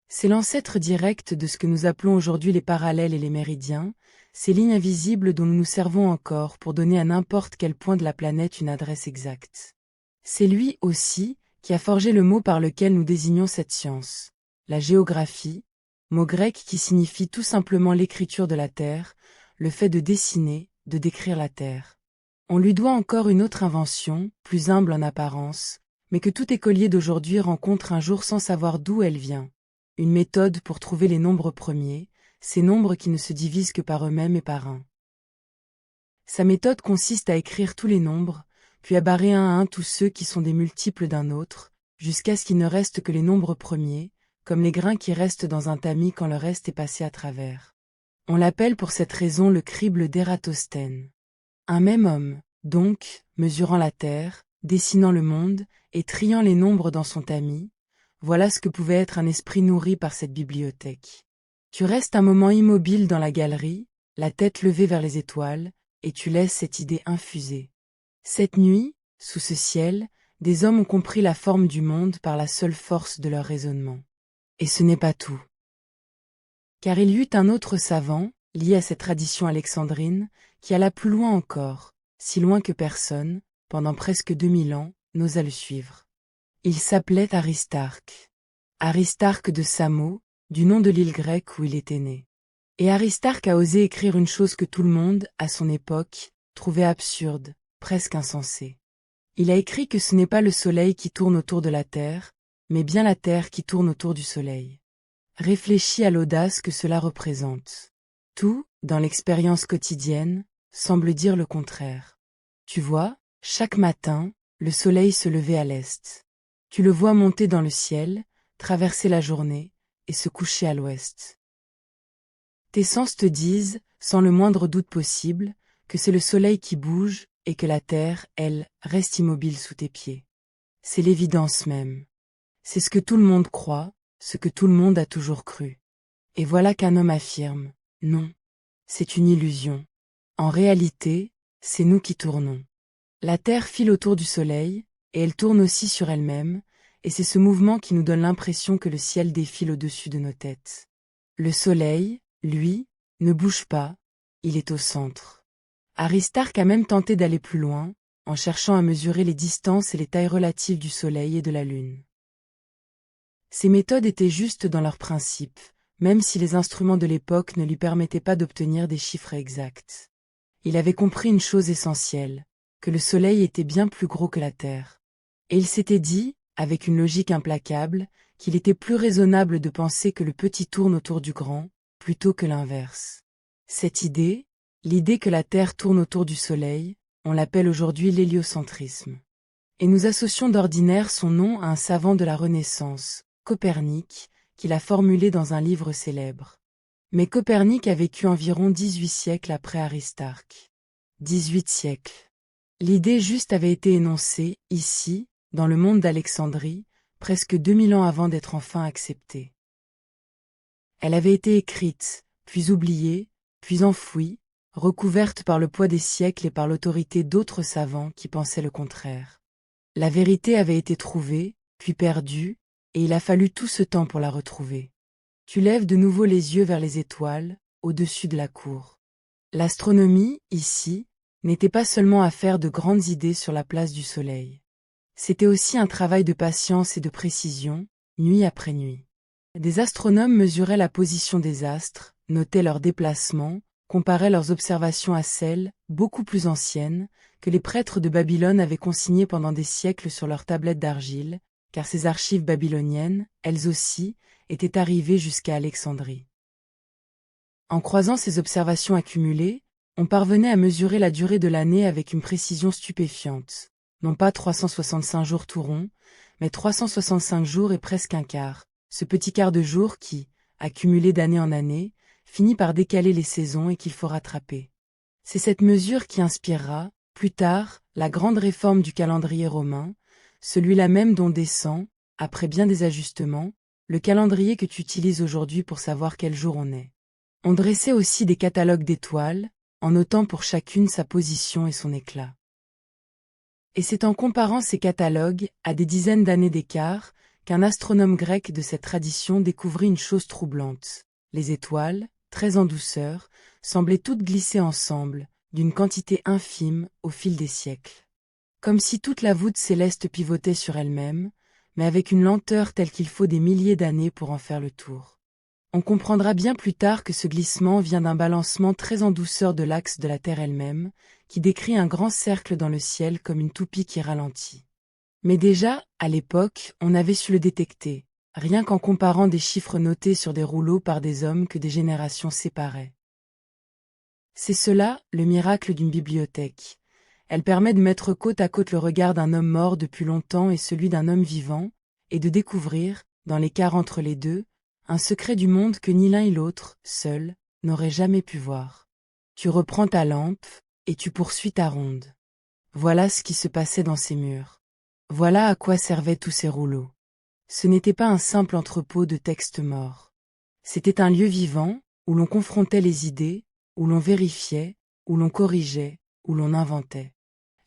C'est l'ancêtre direct de ce que nous appelons aujourd'hui les parallèles et les méridiens, ces lignes invisibles dont nous nous servons encore pour donner à n'importe quel point de la planète une adresse exacte. C'est lui aussi qui a forgé le mot par lequel nous désignons cette science, la géographie, mot grec qui signifie tout simplement l'écriture de la Terre, le fait de dessiner, de décrire la Terre. On lui doit encore une autre invention, plus humble en apparence, mais que tout écolier d'aujourd'hui rencontre un jour sans savoir d'où elle vient. Une méthode pour trouver les nombres premiers, ces nombres qui ne se divisent que par eux-mêmes et par un. Sa méthode consiste à écrire tous les nombres, puis à barrer un à un tous ceux qui sont des multiples d'un autre, jusqu'à ce qu'il ne reste que les nombres premiers, comme les grains qui restent dans un tamis quand le reste est passé à travers. On l'appelle pour cette raison le crible d'Ératosthène. Un même homme, donc, mesurant la terre, dessinant le monde, et triant les nombres dans son tamis, voilà ce que pouvait être un esprit nourri par cette bibliothèque. Tu restes un moment immobile dans la galerie, la tête levée vers les étoiles, et tu laisses cette idée infuser. Cette nuit, sous ce ciel, des hommes ont compris la forme du monde par la seule force de leur raisonnement. Et ce n'est pas tout. Car il y eut un autre savant, lié à cette tradition alexandrine, qui alla plus loin encore, si loin que personne, pendant presque 2000 ans, n'osa le suivre. Il s'appelait Aristarque. Aristarque de Samo, du nom de l'île grecque où il était né. Et Aristarque a osé écrire une chose que tout le monde, à son époque, trouvait absurde, presque insensée. Il a écrit que ce n'est pas le soleil qui tourne autour de la Terre, mais bien la Terre qui tourne autour du soleil. Réfléchis à l'audace que cela représente. Tout, dans l'expérience quotidienne, semble dire le contraire. Tu vois, chaque matin, le soleil se levait à l'est. Tu le vois monter dans le ciel, traverser la journée, et se coucher à l'ouest. Tes sens te disent, sans le moindre doute possible, que c'est le soleil qui bouge, et que la terre, elle, reste immobile sous tes pieds. C'est l'évidence même. C'est ce que tout le monde croit, ce que tout le monde a toujours cru. Et voilà qu'un homme affirme, non, c'est une illusion. En réalité, c'est nous qui tournons. La Terre file autour du Soleil, et elle tourne aussi sur elle-même, et c'est ce mouvement qui nous donne l'impression que le ciel défile au-dessus de nos têtes. Le Soleil, lui, ne bouge pas, il est au centre. Aristarque a même tenté d'aller plus loin, en cherchant à mesurer les distances et les tailles relatives du Soleil et de la Lune. Ces méthodes étaient justes dans leurs principes, même si les instruments de l'époque ne lui permettaient pas d'obtenir des chiffres exacts. Il avait compris une chose essentielle, que le Soleil était bien plus gros que la Terre. Et il s'était dit, avec une logique implacable, qu'il était plus raisonnable de penser que le petit tourne autour du grand, plutôt que l'inverse. Cette idée, l'idée que la Terre tourne autour du Soleil, on l'appelle aujourd'hui l'héliocentrisme. Et nous associons d'ordinaire son nom à un savant de la Renaissance, Copernic, qui l'a formulé dans un livre célèbre. Mais Copernic a vécu environ 18 siècles après Aristarque. 18 siècles. L'idée juste avait été énoncée, ici, dans le monde d'Alexandrie, presque 2000 ans avant d'être enfin acceptée. Elle avait été écrite, puis oubliée, puis enfouie, recouverte par le poids des siècles et par l'autorité d'autres savants qui pensaient le contraire. La vérité avait été trouvée, puis perdue, et il a fallu tout ce temps pour la retrouver. Tu lèves de nouveau les yeux vers les étoiles, au-dessus de la cour. L'astronomie, ici, n'était pas seulement affaire de grandes idées sur la place du soleil. C'était aussi un travail de patience et de précision, nuit après nuit. Des astronomes mesuraient la position des astres, notaient leurs déplacements, comparaient leurs observations à celles, beaucoup plus anciennes, que les prêtres de Babylone avaient consignées pendant des siècles sur leurs tablettes d'argile, car ces archives babyloniennes, elles aussi, étaient arrivées jusqu'à Alexandrie. En croisant ces observations accumulées, on parvenait à mesurer la durée de l'année avec une précision stupéfiante. Non pas 365 jours tout rond, mais 365 jours et presque un quart, ce petit quart de jour qui, accumulé d'année en année, finit par décaler les saisons et qu'il faut rattraper. C'est cette mesure qui inspirera, plus tard, la grande réforme du calendrier romain, celui-là même dont descend, après bien des ajustements, le calendrier que tu utilises aujourd'hui pour savoir quel jour on est. On dressait aussi des catalogues d'étoiles, en notant pour chacune sa position et son éclat. Et c'est en comparant ces catalogues, à des dizaines d'années d'écart, qu'un astronome grec de cette tradition découvrit une chose troublante. Les étoiles, très en douceur, semblaient toutes glisser ensemble, d'une quantité infime, au fil des siècles. Comme si toute la voûte céleste pivotait sur elle-même, mais avec une lenteur telle qu'il faut des milliers d'années pour en faire le tour. On comprendra bien plus tard que ce glissement vient d'un balancement très en douceur de l'axe de la Terre elle-même, qui décrit un grand cercle dans le ciel comme une toupie qui ralentit. Mais déjà, à l'époque, on avait su le détecter, rien qu'en comparant des chiffres notés sur des rouleaux par des hommes que des générations séparaient. C'est cela, le miracle d'une bibliothèque. Elle permet de mettre côte à côte le regard d'un homme mort depuis longtemps et celui d'un homme vivant, et de découvrir, dans l'écart entre les deux, un secret du monde que ni l'un ni l'autre, seul, n'aurait jamais pu voir. Tu reprends ta lampe, et tu poursuis ta ronde. Voilà ce qui se passait dans ces murs. Voilà à quoi servaient tous ces rouleaux. Ce n'était pas un simple entrepôt de textes morts. C'était un lieu vivant, où l'on confrontait les idées, où l'on vérifiait, où l'on corrigeait, où l'on inventait.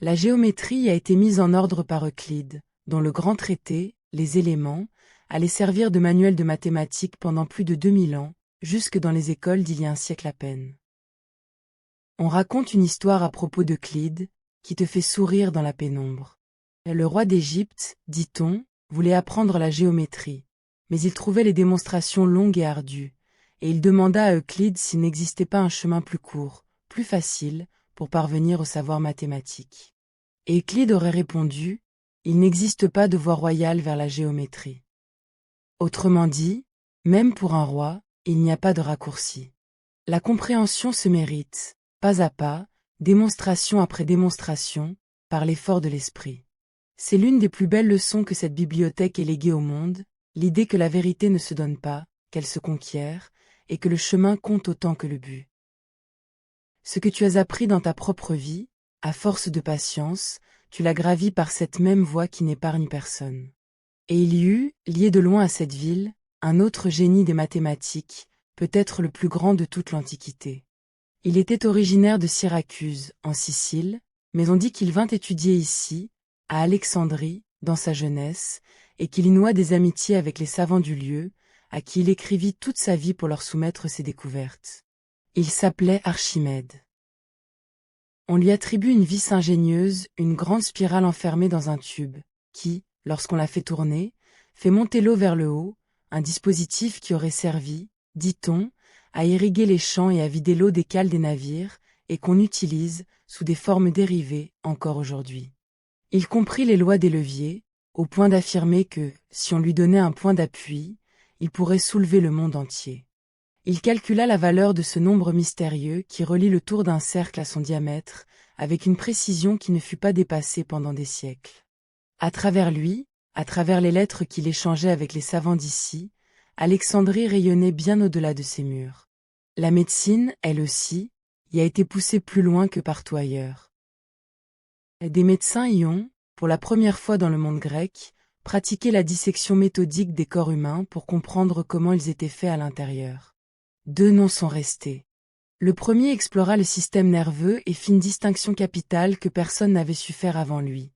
La géométrie a été mise en ordre par Euclide, dont le grand traité, les éléments, allait servir de manuel de mathématiques pendant plus de 2000 ans, jusque dans les écoles d'il y a un siècle à peine. On raconte une histoire à propos d'Euclide, qui te fait sourire dans la pénombre. Le roi d'Égypte, dit-on, voulait apprendre la géométrie, mais il trouvait les démonstrations longues et ardues, et il demanda à Euclide s'il n'existait pas un chemin plus court, plus facile, pour parvenir au savoir mathématique. Et Euclide aurait répondu, « Il n'existe pas de voie royale vers la géométrie. » Autrement dit, même pour un roi, il n'y a pas de raccourci. La compréhension se mérite, pas à pas, démonstration après démonstration, par l'effort de l'esprit. C'est l'une des plus belles leçons que cette bibliothèque ait léguée au monde, l'idée que la vérité ne se donne pas, qu'elle se conquiert, et que le chemin compte autant que le but. Ce que tu as appris dans ta propre vie, à force de patience, tu l'as gravi par cette même voie qui n'épargne personne. Et il y eut, lié de loin à cette ville, un autre génie des mathématiques, peut-être le plus grand de toute l'Antiquité. Il était originaire de Syracuse, en Sicile, mais on dit qu'il vint étudier ici, à Alexandrie, dans sa jeunesse, et qu'il y noua des amitiés avec les savants du lieu, à qui il écrivit toute sa vie pour leur soumettre ses découvertes. Il s'appelait Archimède. On lui attribue une vis ingénieuse, une grande spirale enfermée dans un tube, qui, lorsqu'on la fait tourner, fait monter l'eau vers le haut, un dispositif qui aurait servi, dit-on, à irriguer les champs et à vider l'eau des cales des navires, et qu'on utilise, sous des formes dérivées, encore aujourd'hui. Il comprit les lois des leviers, au point d'affirmer que, si on lui donnait un point d'appui, il pourrait soulever le monde entier. Il calcula la valeur de ce nombre mystérieux qui relie le tour d'un cercle à son diamètre, avec une précision qui ne fut pas dépassée pendant des siècles. À travers lui, à travers les lettres qu'il échangeait avec les savants d'ici, Alexandrie rayonnait bien au-delà de ses murs. La médecine, elle aussi, y a été poussée plus loin que partout ailleurs. Des médecins y ont, pour la première fois dans le monde grec, pratiqué la dissection méthodique des corps humains pour comprendre comment ils étaient faits à l'intérieur. Deux noms sont restés. Le premier explora le système nerveux et fit une distinction capitale que personne n'avait su faire avant lui.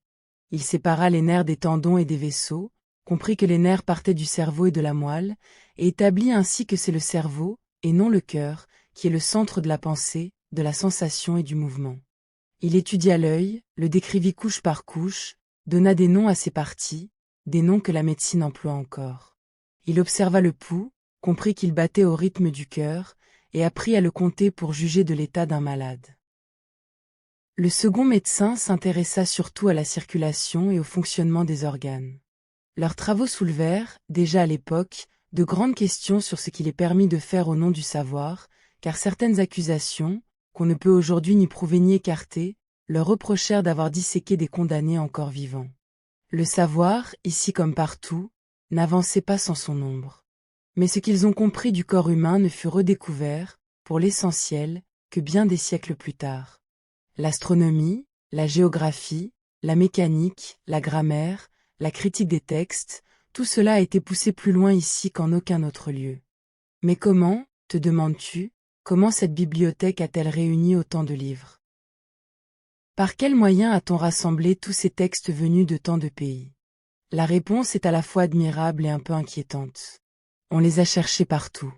Il sépara les nerfs des tendons et des vaisseaux, comprit que les nerfs partaient du cerveau et de la moelle, et établit ainsi que c'est le cerveau, et non le cœur, qui est le centre de la pensée, de la sensation et du mouvement. Il étudia l'œil, le décrivit couche par couche, donna des noms à ses parties, des noms que la médecine emploie encore. Il observa le pouls, comprit qu'il battait au rythme du cœur, et apprit à le compter pour juger de l'état d'un malade. Le second médecin s'intéressa surtout à la circulation et au fonctionnement des organes. Leurs travaux soulevèrent, déjà à l'époque, de grandes questions sur ce qu'il est permis de faire au nom du savoir, car certaines accusations, qu'on ne peut aujourd'hui ni prouver ni écarter, leur reprochèrent d'avoir disséqué des condamnés encore vivants. Le savoir, ici comme partout, n'avançait pas sans son ombre. Mais ce qu'ils ont compris du corps humain ne fut redécouvert, pour l'essentiel, que bien des siècles plus tard. L'astronomie, la géographie, la mécanique, la grammaire, la critique des textes, tout cela a été poussé plus loin ici qu'en aucun autre lieu. Mais comment, te demandes-tu, comment cette bibliothèque a-t-elle réuni autant de livres ? Par quel moyen a-t-on rassemblé tous ces textes venus de tant de pays? La réponse est à la fois admirable et un peu inquiétante. On les a cherchés partout.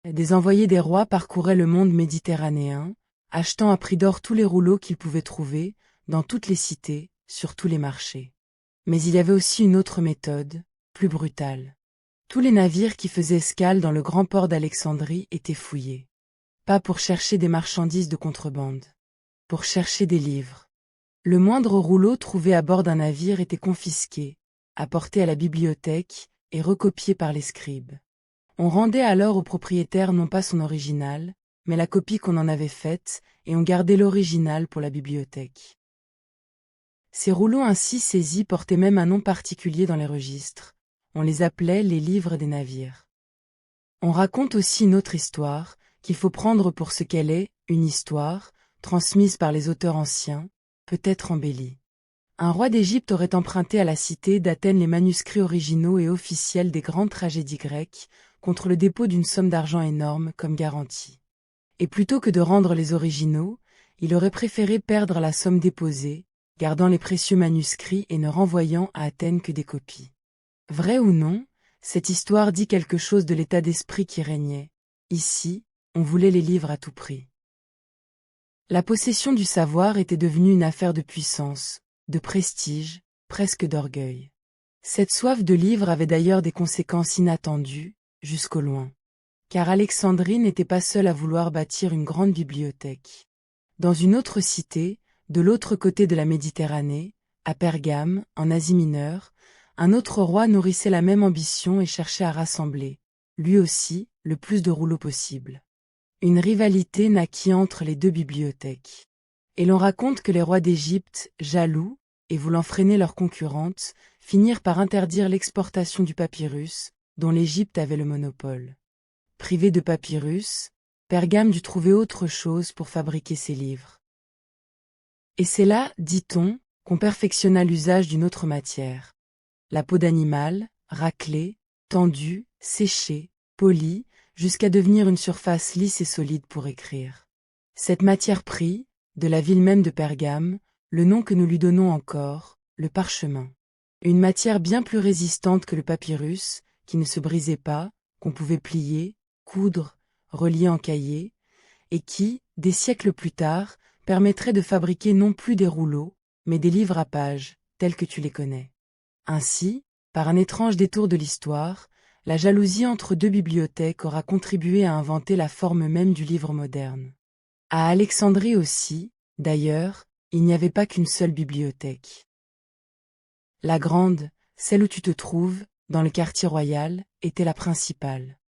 Des envoyés des rois parcouraient le monde méditerranéen, achetant à prix d'or tous les rouleaux qu'ils pouvaient trouver, dans toutes les cités, sur tous les marchés. Mais il y avait aussi une autre méthode, plus brutale. Tous les navires qui faisaient escale dans le grand port d'Alexandrie étaient fouillés. Pas pour chercher des marchandises de contrebande. Pour chercher des livres. Le moindre rouleau trouvé à bord d'un navire était confisqué, apporté à la bibliothèque et recopié par les scribes. On rendait alors au propriétaire non pas son original, mais la copie qu'on en avait faite, et on gardait l'original pour la bibliothèque. Ces rouleaux ainsi saisis portaient même un nom particulier dans les registres. On les appelait les livres des navires. On raconte aussi une autre histoire, qu'il faut prendre pour ce qu'elle est, une histoire, transmise par les auteurs anciens, peut-être embellie. Un roi d'Égypte aurait emprunté à la cité d'Athènes les manuscrits originaux et officiels des grandes tragédies grecques, contre le dépôt d'une somme d'argent énorme comme garantie. Et plutôt que de rendre les originaux, il aurait préféré perdre la somme déposée, gardant les précieux manuscrits et ne renvoyant à Athènes que des copies. Vrai ou non, cette histoire dit quelque chose de l'état d'esprit qui régnait. Ici, on voulait les livres à tout prix. La possession du savoir était devenue une affaire de puissance, de prestige, presque d'orgueil. Cette soif de livres avait d'ailleurs des conséquences inattendues, jusqu'au loin. Car Alexandrie n'était pas seule à vouloir bâtir une grande bibliothèque. Dans une autre cité, de l'autre côté de la Méditerranée, à Pergame, en Asie mineure, un autre roi nourrissait la même ambition et cherchait à rassembler, lui aussi, le plus de rouleaux possible. Une rivalité naquit entre les deux bibliothèques. Et l'on raconte que les rois d'Égypte, jaloux, et voulant freiner leurs concurrentes, finirent par interdire l'exportation du papyrus, dont l'Égypte avait le monopole. Privé de papyrus, Pergame dut trouver autre chose pour fabriquer ses livres. Et c'est là, dit-on, qu'on perfectionna l'usage d'une autre matière. La peau d'animal, raclée, tendue, séchée, polie, jusqu'à devenir une surface lisse et solide pour écrire. Cette matière prit, de la ville même de Pergame, le nom que nous lui donnons encore, le parchemin. Une matière bien plus résistante que le papyrus, qui ne se brisait pas, qu'on pouvait plier, coudre, relier en cahier, et qui, des siècles plus tard, permettrait de fabriquer non plus des rouleaux, mais des livres à pages, tels que tu les connais. Ainsi, par un étrange détour de l'histoire, la jalousie entre deux bibliothèques aura contribué à inventer la forme même du livre moderne. À Alexandrie aussi, d'ailleurs, il n'y avait pas qu'une seule bibliothèque. La grande, celle où tu te trouves, dans le quartier royal, était la principale.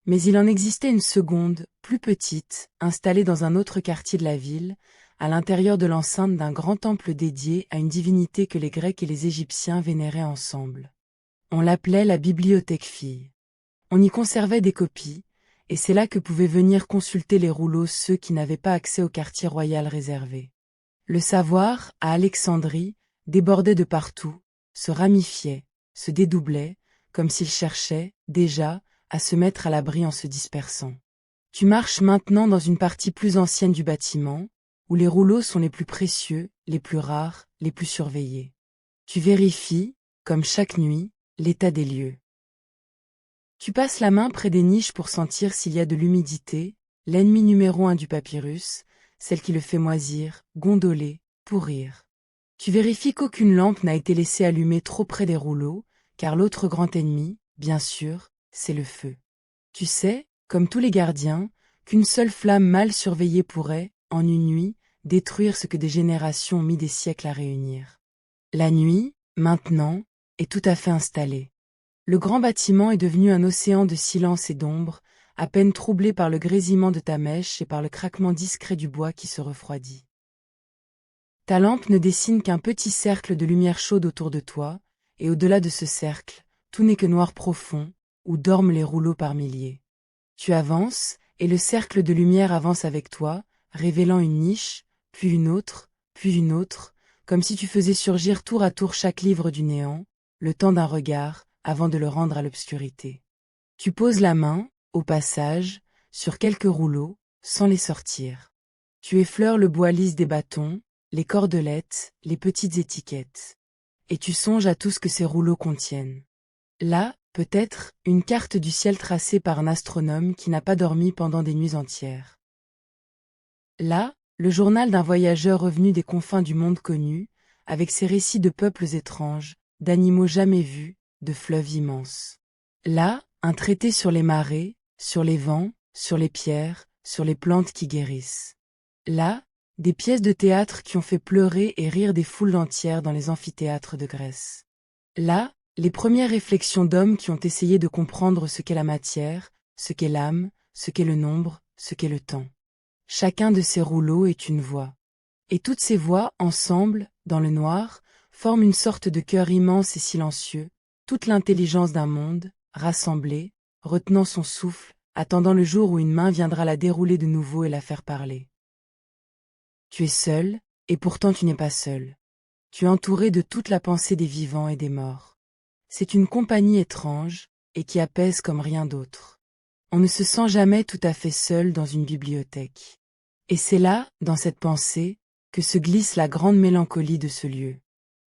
Mais il en existait une seconde, plus petite, installée dans un autre quartier de la ville, à l'intérieur de l'enceinte d'un grand temple dédié à une divinité que les Grecs et les Égyptiens vénéraient ensemble. On l'appelait la bibliothèque fille. On y conservait des copies, et c'est là que pouvaient venir consulter les rouleaux ceux qui n'avaient pas accès au quartier royal réservé. Le savoir, à Alexandrie, débordait de partout, se ramifiait, se dédoublait, comme s'il cherchait, déjà, à se mettre à l'abri en se dispersant. Tu marches maintenant dans une partie plus ancienne du bâtiment, où les rouleaux sont les plus précieux, les plus rares, les plus surveillés. Tu vérifies, comme chaque nuit, l'état des lieux. Tu passes la main près des niches pour sentir s'il y a de l'humidité, l'ennemi numéro 1 du papyrus, celle qui le fait moisir, gondoler, pourrir. Tu vérifies qu'aucune lampe n'a été laissée allumée trop près des rouleaux, car l'autre grand ennemi, bien sûr, c'est le feu. Tu sais, comme tous les gardiens, qu'une seule flamme mal surveillée pourrait, en une nuit, détruire ce que des générations ont mis des siècles à réunir. La nuit, maintenant, est tout à fait installée. Le grand bâtiment est devenu un océan de silence et d'ombre, à peine troublé par le grésillement de ta mèche et par le craquement discret du bois qui se refroidit. Ta lampe ne dessine qu'un petit cercle de lumière chaude autour de toi, et au-delà de ce cercle, tout n'est que noir profond, où dorment les rouleaux par milliers. Tu avances, et le cercle de lumière avance avec toi, révélant une niche, puis une autre, comme si tu faisais surgir tour à tour chaque livre du néant, le temps d'un regard, avant de le rendre à l'obscurité. Tu poses la main, au passage, sur quelques rouleaux, sans les sortir. Tu effleures le bois lisse des bâtons, les cordelettes, les petites étiquettes. Et tu songes à tout ce que ces rouleaux contiennent. Là, peut-être, une carte du ciel tracée par un astronome qui n'a pas dormi pendant des nuits entières. Là, le journal d'un voyageur revenu des confins du monde connu, avec ses récits de peuples étranges, d'animaux jamais vus, de fleuves immenses. Là, un traité sur les marées, sur les vents, sur les pierres, sur les plantes qui guérissent. Là, des pièces de théâtre qui ont fait pleurer et rire des foules entières dans les amphithéâtres de Grèce. Là, les premières réflexions d'hommes qui ont essayé de comprendre ce qu'est la matière, ce qu'est l'âme, ce qu'est le nombre, ce qu'est le temps. Chacun de ces rouleaux est une voix. Et toutes ces voix, ensemble, dans le noir, forment une sorte de chœur immense et silencieux, toute l'intelligence d'un monde, rassemblée, retenant son souffle, attendant le jour où une main viendra la dérouler de nouveau et la faire parler. Tu es seul, et pourtant tu n'es pas seul. Tu es entouré de toute la pensée des vivants et des morts. C'est une compagnie étrange, et qui apaise comme rien d'autre. On ne se sent jamais tout à fait seul dans une bibliothèque. Et c'est là, dans cette pensée, que se glisse la grande mélancolie de ce lieu.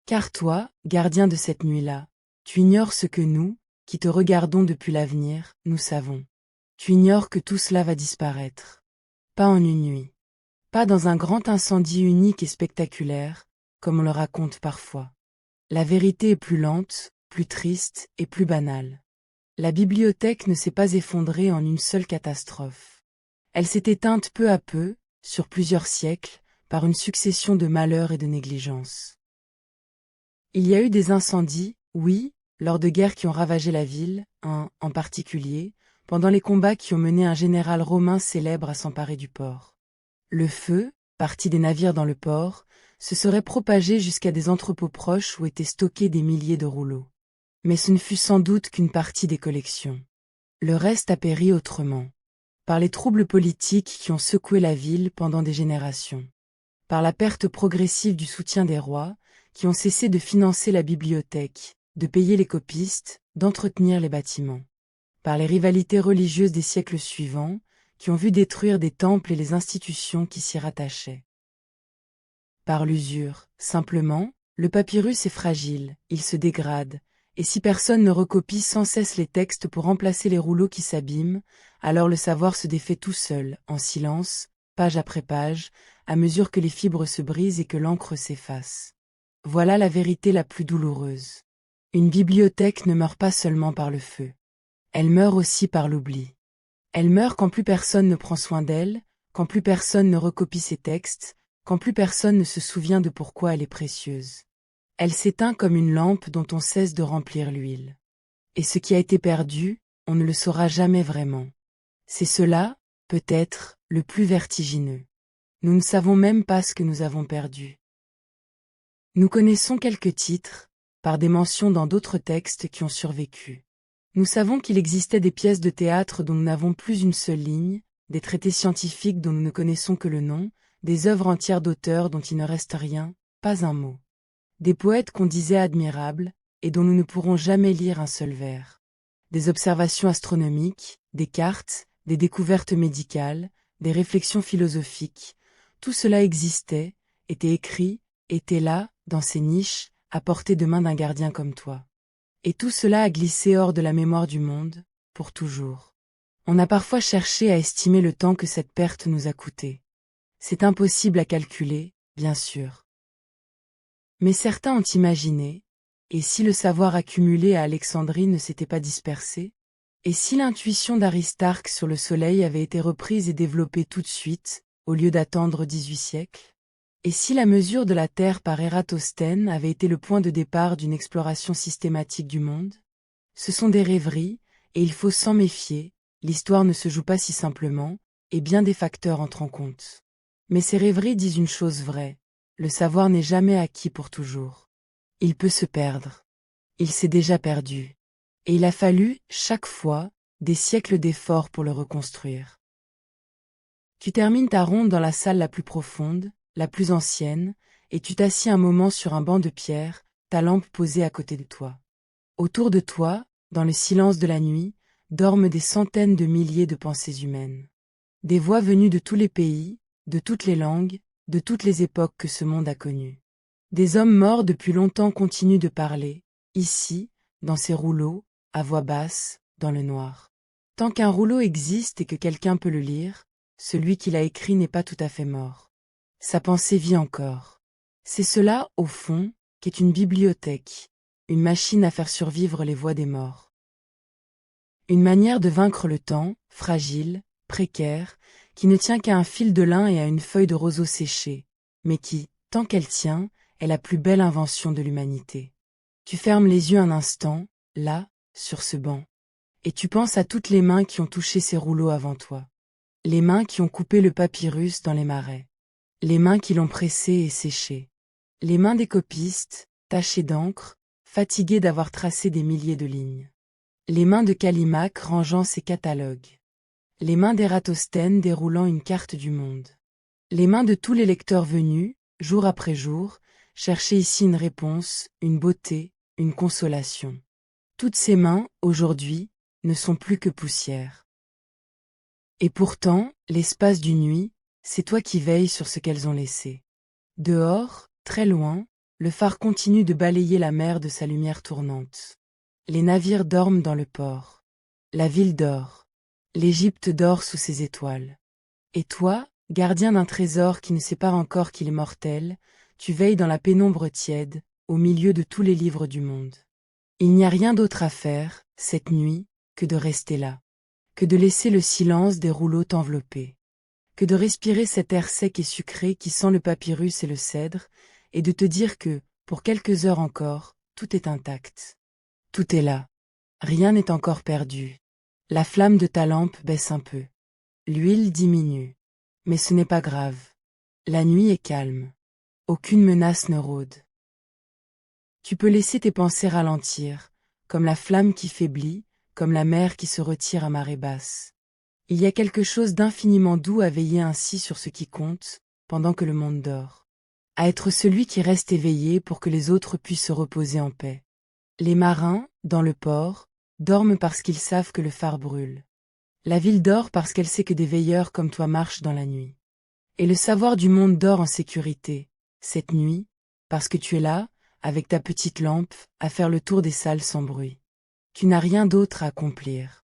Car toi, gardien de cette nuit-là, tu ignores ce que nous, qui te regardons depuis l'avenir, nous savons. Tu ignores que tout cela va disparaître. Pas en une nuit. Pas dans un grand incendie unique et spectaculaire, comme on le raconte parfois. La vérité est plus lente, plus triste et plus banale. La bibliothèque ne s'est pas effondrée en une seule catastrophe. Elle s'est éteinte peu à peu, sur plusieurs siècles, par une succession de malheurs et de négligences. Il y a eu des incendies, oui, lors de guerres qui ont ravagé la ville, un en particulier, pendant les combats qui ont mené un général romain célèbre à s'emparer du port. Le feu, parti des navires dans le port, se serait propagé jusqu'à des entrepôts proches où étaient stockés des milliers de rouleaux. Mais ce ne fut sans doute qu'une partie des collections. Le reste a péri autrement. Par les troubles politiques qui ont secoué la ville pendant des générations. Par la perte progressive du soutien des rois, qui ont cessé de financer la bibliothèque, de payer les copistes, d'entretenir les bâtiments. Par les rivalités religieuses des siècles suivants, qui ont vu détruire des temples et les institutions qui s'y rattachaient. Par l'usure, simplement, le papyrus est fragile, il se dégrade, et si personne ne recopie sans cesse les textes pour remplacer les rouleaux qui s'abîment, alors le savoir se défait tout seul, en silence, page après page, à mesure que les fibres se brisent et que l'encre s'efface. Voilà la vérité la plus douloureuse. Une bibliothèque ne meurt pas seulement par le feu. Elle meurt aussi par l'oubli. Elle meurt quand plus personne ne prend soin d'elle, quand plus personne ne recopie ses textes, quand plus personne ne se souvient de pourquoi elle est précieuse. Elle s'éteint comme une lampe dont on cesse de remplir l'huile. Et ce qui a été perdu, on ne le saura jamais vraiment. C'est cela, peut-être, le plus vertigineux. Nous ne savons même pas ce que nous avons perdu. Nous connaissons quelques titres, par des mentions dans d'autres textes qui ont survécu. Nous savons qu'il existait des pièces de théâtre dont nous n'avons plus une seule ligne, des traités scientifiques dont nous ne connaissons que le nom, des œuvres entières d'auteurs dont il ne reste rien, pas un mot. Des poètes qu'on disait admirables, et dont nous ne pourrons jamais lire un seul vers. Des observations astronomiques, des cartes, des découvertes médicales, des réflexions philosophiques, tout cela existait, était écrit, était là, dans ces niches, à portée de main d'un gardien comme toi. Et tout cela a glissé hors de la mémoire du monde, pour toujours. On a parfois cherché à estimer le temps que cette perte nous a coûté. C'est impossible à calculer, bien sûr. Mais certains ont imaginé, et si le savoir accumulé à Alexandrie ne s'était pas dispersé? Et si l'intuition d'Aristarque sur le soleil avait été reprise et développée tout de suite, au lieu d'attendre 18 siècles? Et si la mesure de la Terre par Ératosthène avait été le point de départ d'une exploration systématique du monde? Ce sont des rêveries, et il faut s'en méfier, l'histoire ne se joue pas si simplement, et bien des facteurs entrent en compte. Mais ces rêveries disent une chose vraie, le savoir n'est jamais acquis pour toujours. Il peut se perdre. Il s'est déjà perdu. Et il a fallu, chaque fois, des siècles d'efforts pour le reconstruire. Tu termines ta ronde dans la salle la plus profonde, la plus ancienne, et tu t'assieds un moment sur un banc de pierre, ta lampe posée à côté de toi. Autour de toi, dans le silence de la nuit, dorment des centaines de milliers de pensées humaines. Des voix venues de tous les pays, de toutes les langues, de toutes les époques que ce monde a connues. Des hommes morts depuis longtemps continuent de parler, ici, dans ces rouleaux, à voix basse, dans le noir. Tant qu'un rouleau existe et que quelqu'un peut le lire, celui qui l'a écrit n'est pas tout à fait mort. Sa pensée vit encore. C'est cela, au fond, qu'est une bibliothèque, une machine à faire survivre les voix des morts. Une manière de vaincre le temps, fragile, précaire, qui ne tient qu'à un fil de lin et à une feuille de roseau séchée, mais qui, tant qu'elle tient, est la plus belle invention de l'humanité. Tu fermes les yeux un instant, là, sur ce banc, et tu penses à toutes les mains qui ont touché ces rouleaux avant toi. Les mains qui ont coupé le papyrus dans les marais. Les mains qui l'ont pressé et séché. Les mains des copistes, tachées d'encre, fatiguées d'avoir tracé des milliers de lignes. Les mains de Callimaque rangeant ses catalogues. Les mains d'Ératosthène déroulant une carte du monde. Les mains de tous les lecteurs venus, jour après jour, chercher ici une réponse, une beauté, une consolation. Toutes ces mains, aujourd'hui, ne sont plus que poussière. Et pourtant, l'espace d'une nuit, c'est toi qui veilles sur ce qu'elles ont laissé. Dehors, très loin, le phare continue de balayer la mer de sa lumière tournante. Les navires dorment dans le port. La ville dort. L'Égypte dort sous ses étoiles. Et toi, gardien d'un trésor qui ne sait pas encore qu'il est mortel, tu veilles dans la pénombre tiède, au milieu de tous les livres du monde. Il n'y a rien d'autre à faire, cette nuit, que de rester là. Que de laisser le silence des rouleaux t'envelopper. Que de respirer cet air sec et sucré qui sent le papyrus et le cèdre, et de te dire que, pour quelques heures encore, tout est intact. Tout est là. Rien n'est encore perdu. La flamme de ta lampe baisse un peu. L'huile diminue. Mais ce n'est pas grave. La nuit est calme. Aucune menace ne rôde. Tu peux laisser tes pensées ralentir, comme la flamme qui faiblit, comme la mer qui se retire à marée basse. Il y a quelque chose d'infiniment doux à veiller ainsi sur ce qui compte, pendant que le monde dort. À être celui qui reste éveillé pour que les autres puissent se reposer en paix. Les marins, dans le port, dorment parce qu'ils savent que le phare brûle. La ville dort parce qu'elle sait que des veilleurs comme toi marchent dans la nuit. Et le savoir du monde dort en sécurité, cette nuit, parce que tu es là, avec ta petite lampe, à faire le tour des salles sans bruit. Tu n'as rien d'autre à accomplir.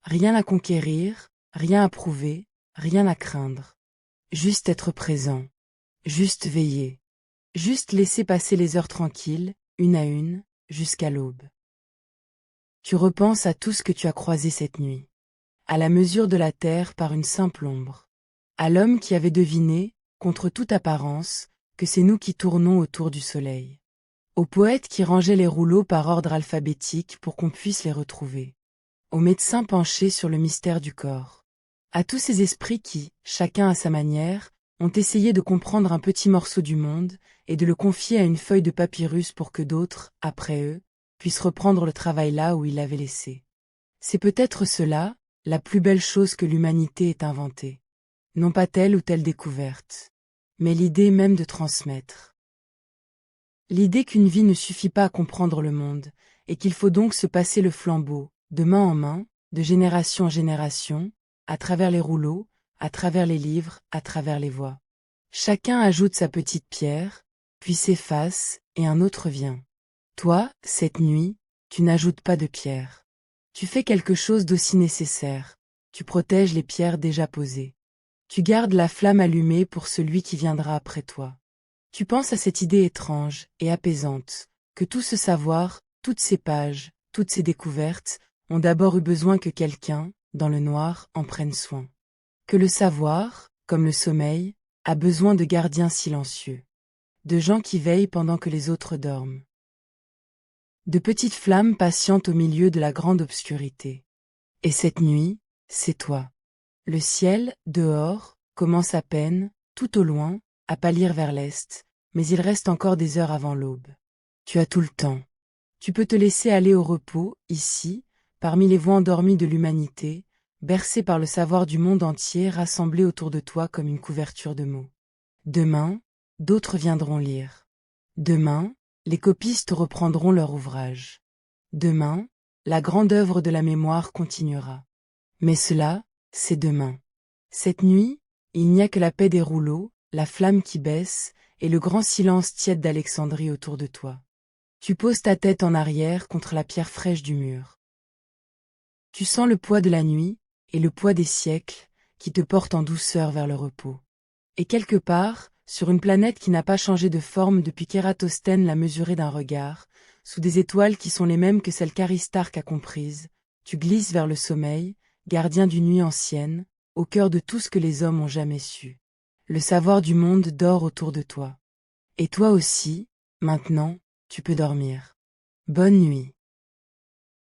Rien à conquérir, rien à prouver, rien à craindre. Juste être présent. Juste veiller. Juste laisser passer les heures tranquilles, une à une, jusqu'à l'aube. Tu repenses à tout ce que tu as croisé cette nuit. À la mesure de la terre par une simple ombre. À l'homme qui avait deviné, contre toute apparence, que c'est nous qui tournons autour du soleil. Au poète qui rangeait les rouleaux par ordre alphabétique pour qu'on puisse les retrouver. Au médecin penché sur le mystère du corps. À tous ces esprits qui, chacun à sa manière, ont essayé de comprendre un petit morceau du monde et de le confier à une feuille de papyrus pour que d'autres, après eux, puissent reprendre le travail là où ils l'avaient laissé. C'est peut-être cela, la plus belle chose que l'humanité ait inventée. Non pas telle ou telle découverte, mais l'idée même de transmettre. L'idée qu'une vie ne suffit pas à comprendre le monde, et qu'il faut donc se passer le flambeau, de main en main, de génération en génération, à travers les rouleaux, à travers les livres, à travers les voix. Chacun ajoute sa petite pierre, puis s'efface, et un autre vient. Toi, cette nuit, tu n'ajoutes pas de pierre. Tu fais quelque chose d'aussi nécessaire, tu protèges les pierres déjà posées. Tu gardes la flamme allumée pour celui qui viendra après toi. Tu penses à cette idée étrange et apaisante, que tout ce savoir, toutes ces pages, toutes ces découvertes, ont d'abord eu besoin que quelqu'un, dans le noir, en prenne soin. Que le savoir, comme le sommeil, a besoin de gardiens silencieux. De gens qui veillent pendant que les autres dorment. De petites flammes patientes au milieu de la grande obscurité. Et cette nuit, c'est toi. Le ciel, dehors, commence à peine, tout au loin, à pâlir vers l'est, mais il reste encore des heures avant l'aube. Tu as tout le temps. Tu peux te laisser aller au repos, ici, parmi les voix endormies de l'humanité, bercé par le savoir du monde entier rassemblé autour de toi comme une couverture de mots. Demain, d'autres viendront lire. Demain, les copistes reprendront leur ouvrage. Demain, la grande œuvre de la mémoire continuera. Mais cela, c'est demain. Cette nuit, il n'y a que la paix des rouleaux, la flamme qui baisse, et le grand silence tiède d'Alexandrie autour de toi. Tu poses ta tête en arrière contre la pierre fraîche du mur. Tu sens le poids de la nuit, et le poids des siècles, qui te portent en douceur vers le repos. Et quelque part, sur une planète qui n'a pas changé de forme depuis qu'Ératosthène l'a mesurée d'un regard, sous des étoiles qui sont les mêmes que celles qu'Aristarque a comprises, tu glisses vers le sommeil, gardien d'une nuit ancienne, au cœur de tout ce que les hommes ont jamais su. Le savoir du monde dort autour de toi. Et toi aussi, maintenant, tu peux dormir. Bonne nuit.